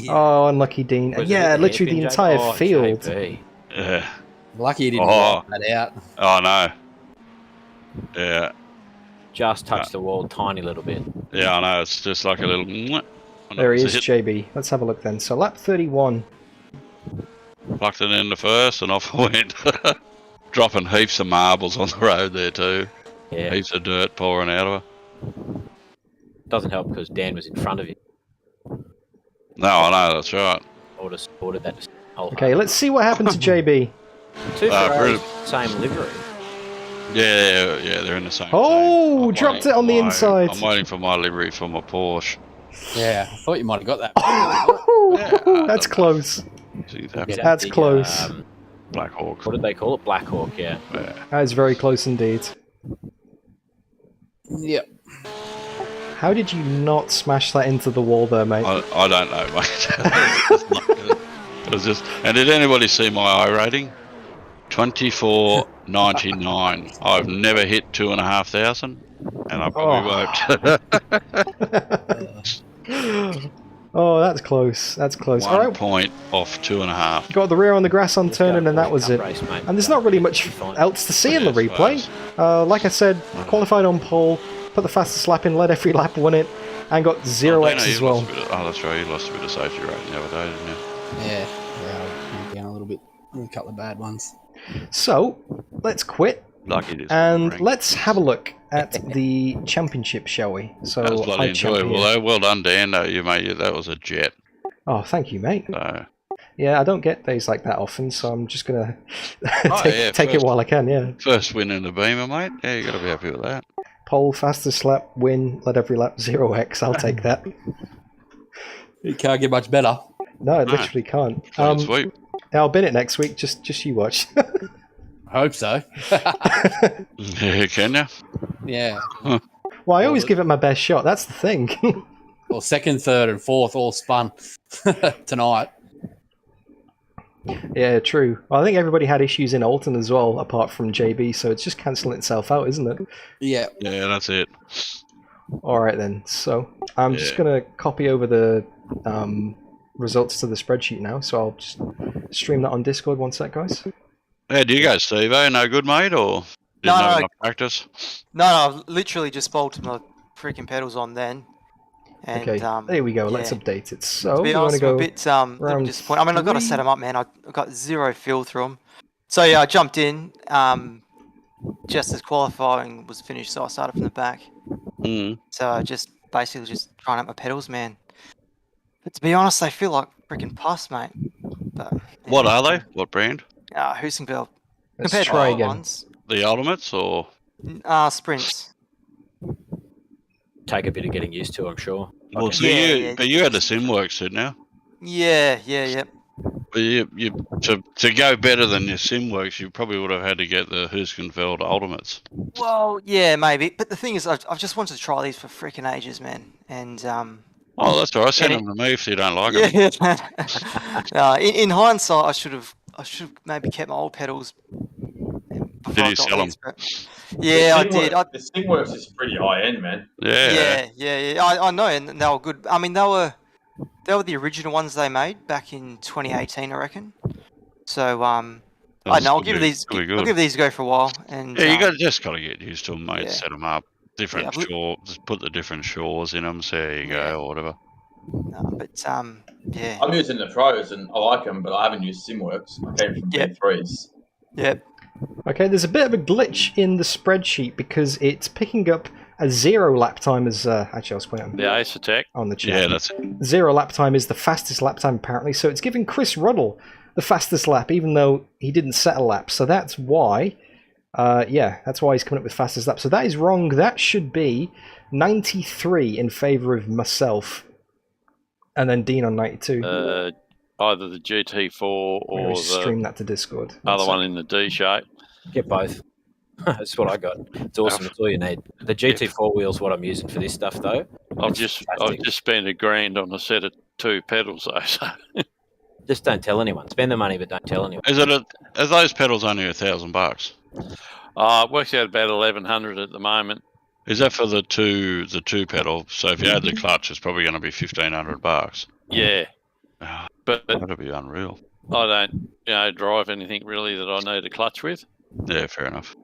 Oh, unlucky Dean. Was Yeah, it literally the hairpin, entire JB? Oh, field. JB. Yeah. Lucky you didn't Oh. block that out. Oh, no. Yeah. Just touched the wall tiny little bit. Yeah, I know. It's just like a little... There he is, JB. Let's have a look then. So lap 31. Plucked it in the first and off I went. Dropping heaps of marbles on the road there too. Yeah. Heaps of dirt pouring out of her. Doesn't help because Dan was in front of you. No, I know, that's right. I would have supported that. Okay, let's see what happened to JB. Two Ferraris, pretty- same livery. Yeah, they're in the same Oh, team. I'm dropped waiting it on for the my- inside. I'm waiting for my livery for my Porsche. Yeah, I thought you might have got that. That's close. Things Yeah, happen. That's big, close. Black Hawk. What did they call it? Black Hawk, yeah. Yeah. That is very close indeed. Yep. How did you not smash that into the wall there, mate? I don't know, mate. It's not good. It was just. And did anybody see my I rating? 24.99. I've never hit 2,500, and I probably won't. Oh, that's close. That's close. 1 Alright, point off 2.5. got the rear on the grass on turning, and that was it. Race, mate. And there's not really much else to see in the Yeah, I replay. Like I said, qualified on pole, put the fastest lap in, let every lap win it, and got 0x as well. Oh, that's right. You lost a bit of safety rating the other day, didn't you? Yeah, down a little bit. A couple of bad ones. So, let's quit, Lucky this. and let's have a look at the championship, shall we? So, That was bloody I champion. enjoyable though. Well done, Dan. Though you mate, that was a jet. Oh, thank you, mate. So, Yeah, I don't get days like that often, so I'm just gonna take it first- while I can. Yeah. First win in the Beamer, mate. Yeah, you got to be happy with that. Pole, fastest lap, win, let every lap 0x. I'll take that. It can't get much better. No, it literally can't. Sweet. I'll bin it next week. Just you watch. I hope so. Yeah, can you? Yeah. Well, I always give it my best shot. That's the thing. Well, second, third, and fourth all spun tonight. Yeah, true. Well, I think everybody had issues in Alton as well, apart from JB, so it's just cancelling itself out, isn't it? Yeah. Yeah, that's it. All right, then. So I'm just going to copy over the results to the spreadsheet now, so I'll just stream that on Discord. One sec, guys. How do you go, Steve? No good, mate, or didn't have enough practice? No, I've literally just bolted my freaking pedals on then. And, Okay, there we go. Let's update it. So to be we want to honest, I'm go a bit little disappointed. I mean, I've got to set them up, man. I got zero feel through them. So yeah, I jumped in just as qualifying was finished, so I started from the back. So I just basically just trying out my pedals, man. But to be honest, they feel like freaking pus, mate. But, What are they? What brand? Hussenfeld. Let's Compared try to again. ones, The Ultimates or? Sprints. Take a bit of getting used to, I'm sure. Well, so but you had the SimWorks, didn't you? Yeah. But you to go better than your SimWorks, you probably would have had to get the Hussenfeld Ultimates. Well, yeah, maybe. But the thing is, I've just wanted to try these for freaking ages, man. And Oh, that's all right. Send them to me if you don't like them. Yeah. In hindsight, I should have maybe kept my old pedals. Did you sell them? Yeah, I did. The SimWorks is pretty high end, man. Yeah. I know, and they were good. I mean, they were the original ones they made back in 2018, I reckon. So I know. I'll give these a go for a while. And yeah, you just got to get used to them, mate. Set them up. Different shores. Just put the different shores in them. So there you go, or whatever. No, but yeah. I'm using the pros and I like them, but I haven't used SimWorks. I came from B3s. Yep. Okay, there's a bit of a glitch in the spreadsheet because it's picking up a 0 lap time as actually I was putting it The Ace Attack on the chat. Yeah, that's it. 0 lap time is the fastest lap time apparently, so it's giving Chris Ruddle the fastest lap even though he didn't set a lap. So that's why that's why he's coming up with fastest lap. So that is wrong. That should be 93 in favour of myself and then Dean on 92. Either the GT4 or stream that to Discord. Other one in the D shape. Get both. That's what I got. It's awesome. It's all you need. The GT4 wheel's what I'm using for this stuff, though. I've just spent $1,000 on a set of 2 pedals, though. So. Just don't tell anyone. Spend the money, but don't tell anyone. Are those pedals only $1,000? It works out about 1,100 at the moment. Is that for the two pedal? So if you add the clutch, it's probably going to be $1,500. Yeah. But that'd be unreal. I don't, drive anything really that I need a clutch with. Yeah, fair enough.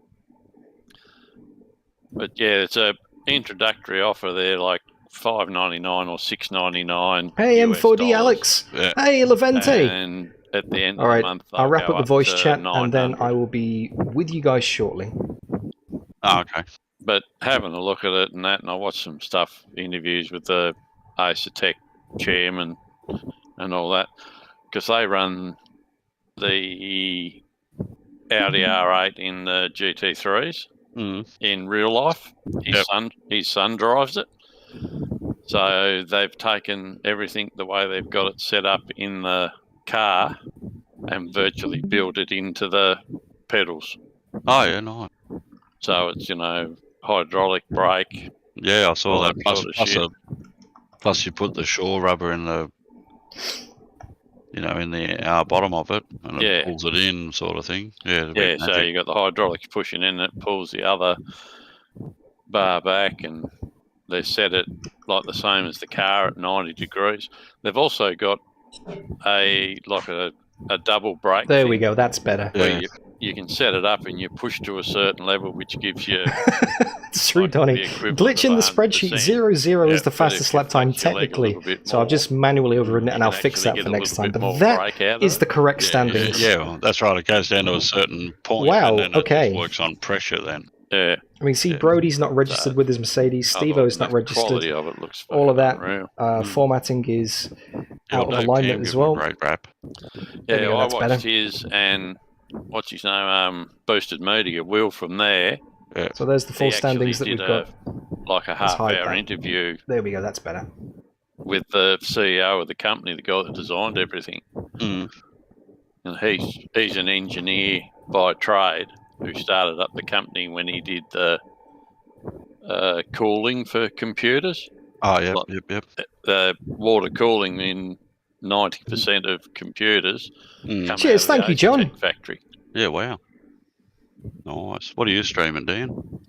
But yeah, it's a introductory offer there, like $5.99 or $6.99. Hey, M4D Alex. Yeah. Hey, Levente. And at the end of the month, I'll wrap up the voice chat, 900. and then I will be with you guys shortly. Oh, okay. But having a look at it and I watched some interviews with the AEST Tech chairman and all that, because they run the Audi R8 in the GT3s in real life. His son drives it. So they've taken everything the way they've got it set up in the car and virtually built it into the pedals. Oh, yeah, nice. So it's, hydraulic brake. Yeah, I saw that. Plus you put the shore rubber in the, in the bottom of it, and it pulls it in, sort of thing. Yeah. So you got the hydraulics pushing in, it pulls the other bar back, and they set it like the same as the car at 90 degrees. They've also got a double brake. There we go. That's better. Where you can set it up and you push to a certain level, which gives you. It's true, Donny. Glitch in the spreadsheet. 0 is the fastest lap time technically. So I'll just manually overridden it and I'll fix that for next time. But that is the correct standings. Yeah, well, that's right. It goes down to a certain point. Wow. And then it works on pressure then. Yeah. I mean, see, Brody's not registered with his Mercedes. Steve-O's not registered. Of it looks all of that unreal. formatting is out of Dave alignment Cam as give him a well. great rap. There we Yeah, go, I that's watched better. his and what's his name? Boosted me to get Will from there. Yeah. So there's the full He actually standings that did we've got. like a Let's hide half-hour that. interview There we go, that's better. with the CEO of the company, the guy that designed everything. Mm. And he's an engineer by trade who started up the company when he did the cooling for computers. Oh, yep, Like, yep. The water cooling in 90% of computers come out Cheers, of the thank you, John. AEST factory. Yeah, wow. Nice. What are you streaming, Dan?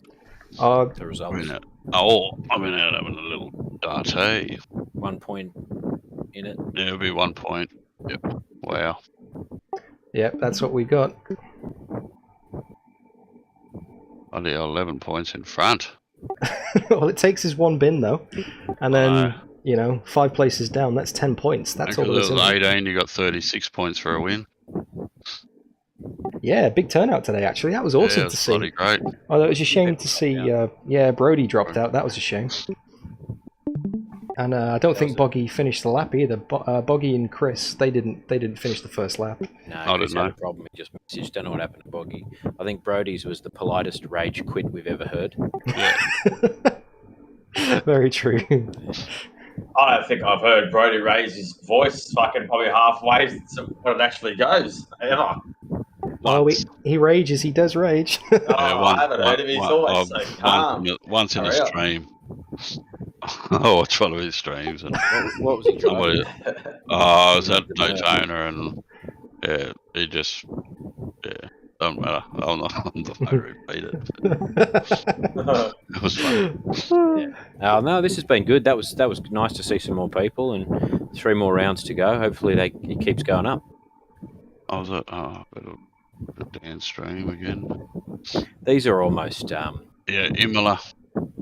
The results. I'm in out having a little darty. 1 point in it. Yeah, it'll be 1 point. Yep. Wow. Yep, that's what we got. Only 11 points in front. All it takes is one bin, though. And then, 5 places down, that's 10 points. That's all there is. 18, you got 36 points for a win. Yeah, big turnout today, actually. That was awesome to see. Bloody great. Although it was a shame to see, Brody dropped out. That was a shame. And I don't think Boggy finished the lap either. Boggy and Chris, they didn't finish the first lap. No, Chris had a problem. He just messaged. Don't know what happened to Boggy. I think Brody's was the politest rage quit we've ever heard. Very true. I don't think I've heard Brody raise his voice fucking probably halfway to what it actually goes, ever. Well, he rages. He does rage. I haven't heard him. He's always so calm. Once in a stream. I watched one of his streams. And what was he driving? I was at Daytona, and he just, doesn't matter. I'm not going to repeat it. It was fun. No, this has been good. That was nice to see some more people, and 3 more rounds to go. Hopefully, it keeps going up. I was at the Dan stream again. These are almost Imola.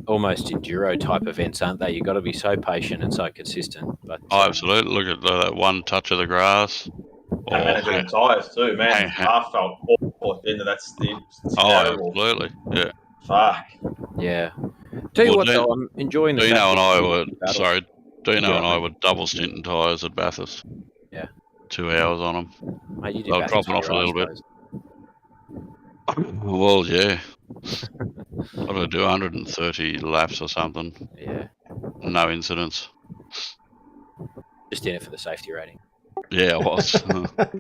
Almost enduro type events, aren't they? You've got to be so patient and so consistent. But absolutely. Look at that one touch of the grass. And managing the tyres too, man. Half felt awful at the end of that stint. Absolutely. Yeah. Fuck. Yeah. Tell you what, though, I'm enjoying the. Dino and I were double stinting tyres at Bathurst. Yeah. 2 hours on them. Mate, you did they were dropping off a little bit. Well, yeah. What did I do? 130 laps or something. Yeah. No incidents. Just in it for the safety rating. Yeah, I was. If it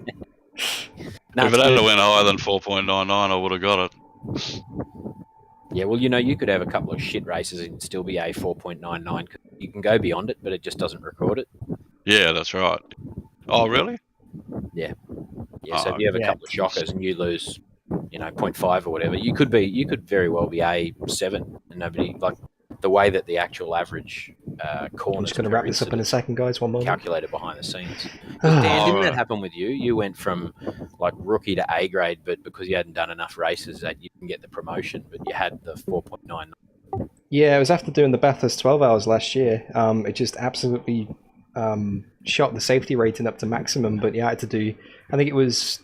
hadn't went higher than 4.99, I would have got it. Yeah, well, you could have a couple of shit races and still be a 4.99. You can go beyond it, but it just doesn't record it. Yeah, that's right. Oh, really? Yeah. Yeah. So if you have a couple of shockers and you lose, 0.5 or whatever, you could very well be A7, and nobody the way that the actual average corner. I'm just going to wrap this up in a second, guys. One moment. Calculated behind the scenes. Dan, didn't that happen with you? You went from rookie to A grade, but because you hadn't done enough races, that you didn't get the promotion, but you had the 4.9. Yeah, it was after doing the Bathurst 12 hours last year. It just absolutely shot the safety rating up to maximum. But I had to do. I think it was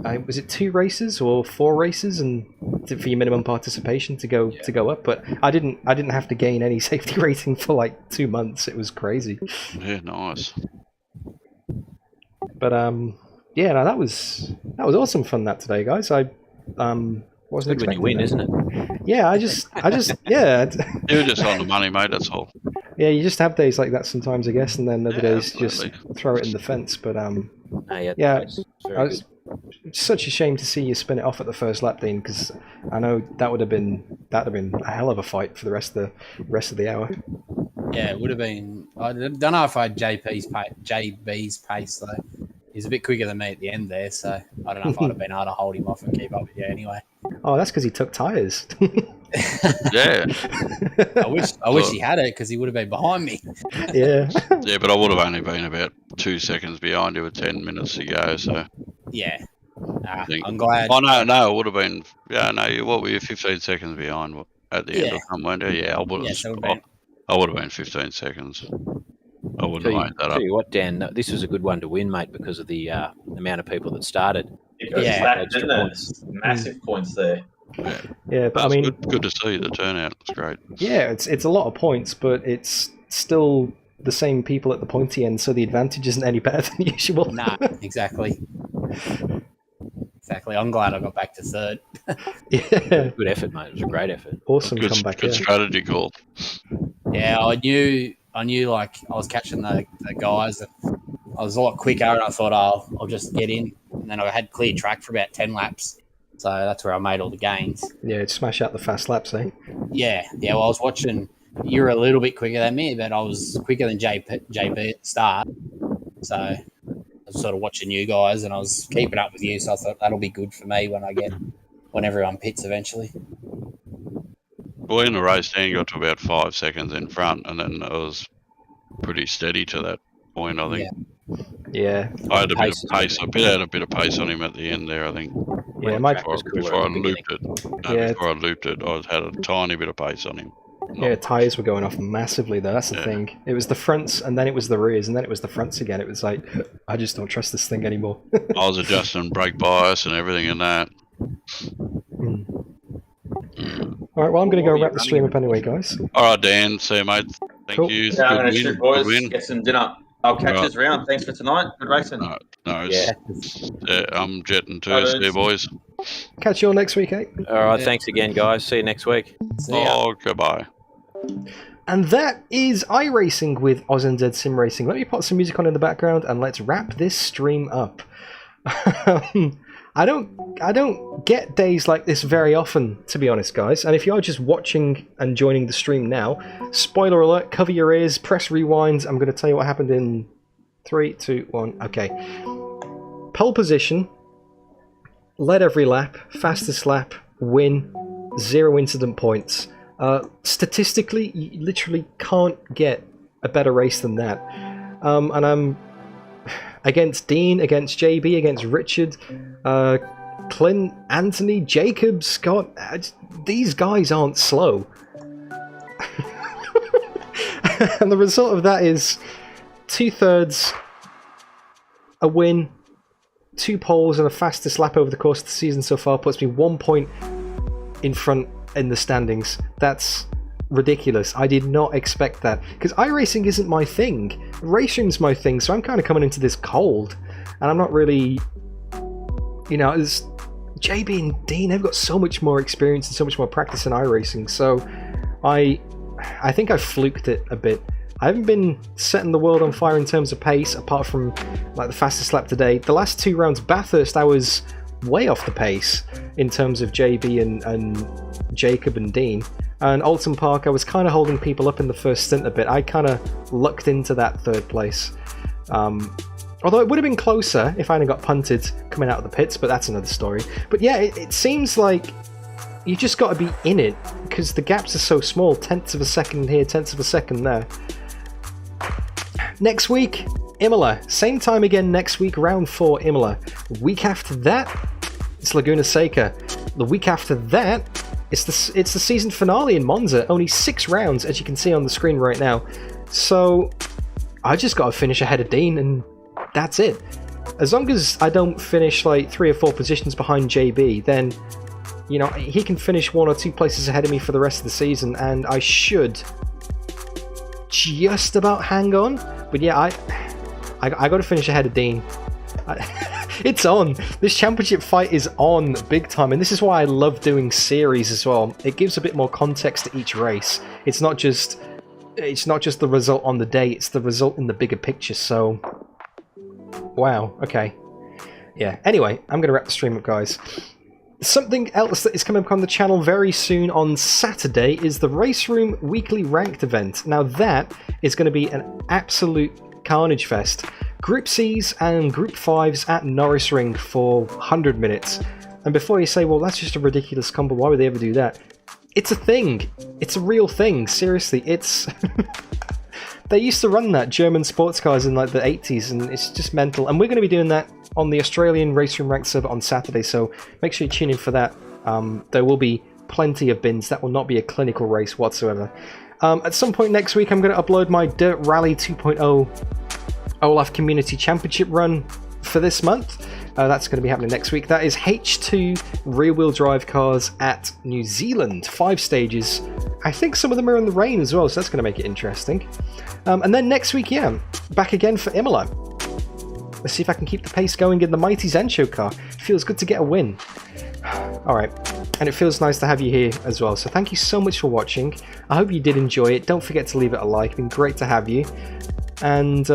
it 2 races or 4 races, and for your minimum participation to go up. But I didn't have to gain any safety rating for 2 months. It was crazy. Yeah, nice. But that was awesome fun today, guys. I wasn't expecting when you win, isn't it? Yeah, I just yeah. You're just on the money, mate. That's all. Yeah, you just have days like that sometimes, I guess, and then other days just throw it in the fence. But it's such a shame to see you spin it off at the first lap, Dean, because I know that'd have been a hell of a fight for the rest of the hour. Yeah, it would have been. I don't know if I had JB's pace though. He's a bit quicker than me at the end there, so I don't know if I'd have been able to hold him off and keep up with you anyway. Oh, that's because he took tyres. Yeah. I wish he had it, because he would have been behind me. Yeah. Yeah, but I would have only been about 2 seconds behind you with 10 minutes to go, so. Yeah. I'm glad. Oh, no, it would have been. Yeah, no, what were you 15 seconds behind at the end or something, weren't you? Yeah, I would have been 15 seconds. I wouldn't have made that up. Tell you what, Dan, this was a good one to win, mate, because of the amount of people that started. Massive points there. Yeah, but I mean, good to see the turnout. It's great. Yeah, it's a lot of points, but it's still the same people at the pointy end, so the advantage isn't any better than usual. Nah, exactly. Exactly. I'm glad I got back to third. Yeah. Good effort, mate. It was a great effort. Awesome Good, comeback. good strategy call. Yeah, I knew like I was catching the guys. And I was a lot quicker, and I thought, I'll just get in. And then I had clear track for about 10 laps. So that's where I made all the gains. Yeah, smash out the fast laps, eh? Yeah. Well, I was watching. You were a little bit quicker than me, but I was quicker than JB at the start. So I was sort of watching you guys, and I was keeping up with you. So I thought that'll be good for me when everyone pits eventually. Well, in the race, Dan got to about 5 seconds in front, and then it was pretty steady to that point, I think. Yeah. I had a bit of pace. I had a bit of pace on him at the end there, I think. Yeah, before I looped it. Before I looped it, I had a tiny bit of pace on him. Yeah, tyres were going off massively though, that's the thing. It was the fronts, and then it was the rears, and then it was the fronts again. It was like, I just don't trust this thing anymore. I was adjusting brake bias and everything in that. Alright, well, I'm going to go wrap the stream up anyway, guys. Alright, Dan. See you, mate. Thank you. Yeah, I'm going to Good shoot, boys. win. Get some dinner. I'll catch us around. Thanks for tonight. Good racing. No, I'm jetting too. See you, boys. Catch you all next week, eh? Alright, thanks again, guys. See you next week. Goodbye. And that is iRacing with AUSNZ SimRacing. Let me put some music on in the background and let's wrap this stream up. I don't get days like this very often, to be honest, guys. And if you are just watching and joining the stream now, spoiler alert, cover your ears, press rewind. I'm going to tell you what happened in 3, 2, 1. Okay. Pole position, led every lap, fastest lap, win, 0 incident points. Statistically, you literally can't get a better race than that. And I'm against Dean, against JB, against Richard, Clint, Anthony, Jacob, Scott. These guys aren't slow. And the result of that is 2/3, a win, 2 poles, and a fastest lap over the course of the season so far puts me 1 point in front in the standings. That's ridiculous. I did not expect that, because iRacing isn't my thing. Racing's my thing, so I'm kind of coming into this cold, and I'm not really, you know, as JB and Dean, they've got so much more experience and so much more practice in iRacing, so I think I fluked it a bit. I haven't been setting the world on fire in terms of pace, apart from like the fastest lap today. The last 2 rounds, Bathurst, I was way off the pace in terms of JB and Jacob and Dean. And Alton Park, I was kind of holding people up in the first stint a bit. I kind of lucked into that 3rd place. Although it would have been closer if I hadn't got punted coming out of the pits, but that's another story. But yeah, it seems like you just got to be in it, because the gaps are so small. 1/10 of a second here, 1/10 of a second there. Next week, Imola. Same time again next week, round 4 Imola. Week after that, it's Laguna Seca. The week after that, it's the season finale in Monza. Only 6 rounds, as you can see on the screen right now. So I just got to finish ahead of Dean, and that's it. As long as I don't finish like 3 or 4 positions behind JB, then, you know, he can finish 1 or 2 places ahead of me for the rest of the season, and I should just about hang on. But yeah, I got to finish ahead of Dean. It's on. This championship fight is on big time, and this is why I love doing series as well. It gives a bit more context to each race. It's not just the result on the day, it's the result in the bigger picture. So wow, okay. Yeah, anyway, I'm going to wrap the stream up, guys. Something else that is coming up on the channel very soon on Saturday is the Race Room Weekly Ranked event. Now that is going to be an absolute carnage fest. Group C's and Group 5s at Norris Ring for 100 minutes. And before you say, well, that's just a ridiculous combo, why would they ever do that? It's a thing. It's a real thing. Seriously, it's... They used to run that, German sports cars, in like the 80s, and it's just mental. And we're going to be doing that on the Australian Race Room Ranked server on Saturday, so make sure you tune in for that. There will be plenty of bins. That will not be a clinical race whatsoever. At some point next week, I'm going to upload my Dirt Rally 2.0 Olaf Community Championship run for this month. That's going to be happening next week. That is H2 rear-wheel drive cars at New Zealand. 5 stages. I think some of them are in the rain as well, so that's going to make it interesting. And then next week, yeah, back again for Imola. Let's see if I can keep the pace going in the mighty Zencho car. It feels good to get a win. Alright, and it feels nice to have you here as well. So thank you so much for watching. I hope you did enjoy it. Don't forget to leave it a like. It's been great to have you. And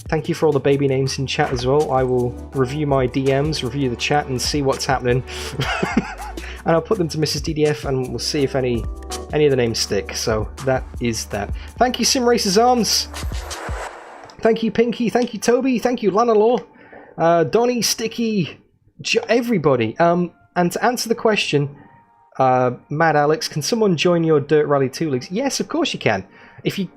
thank you for all the baby names in chat as well. I will review my DMs, review the chat, and see what's happening. And I'll put them to Mrs. DDF, and we'll see if any of the names stick. So that is that. Thank you, SimRacers Arms. Thank you, Pinky. Thank you, Toby. Thank you, Lana Law, Donny, Sticky, everybody. And to answer the question, Mad Alex, can someone join your Dirt Rally 2 leagues? Yes, of course you can. If you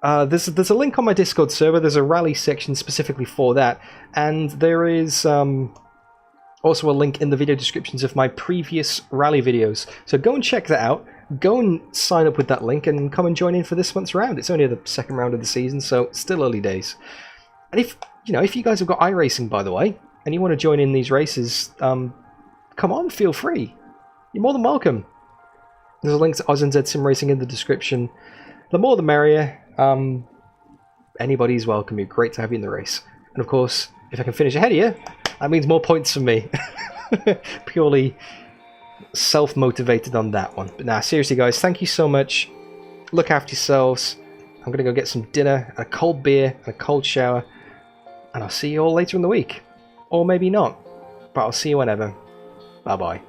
there's a link on my Discord server. There's a rally section specifically for that, and there is also a link in the video descriptions of my previous rally videos. So go and check that out. Go and sign up with that link and come and join in for this month's round. It's only the second round of the season, so still early days. And if you guys have got iRacing, by the way, and you want to join in these races, come on, feel free. You're more than welcome. There's a link to AUSNZ SimRacing in the description. The more the merrier. Anybody's welcome. You're great to have you in the race. And of course, if I can finish ahead of you, that means more points for me. Purely self-motivated on that one. But now, seriously guys, thank you so much. Look after yourselves. I'm gonna go get some dinner, a cold beer, and a cold shower, and I'll see you all later in the week. Or maybe not, but I'll see you whenever. Bye bye.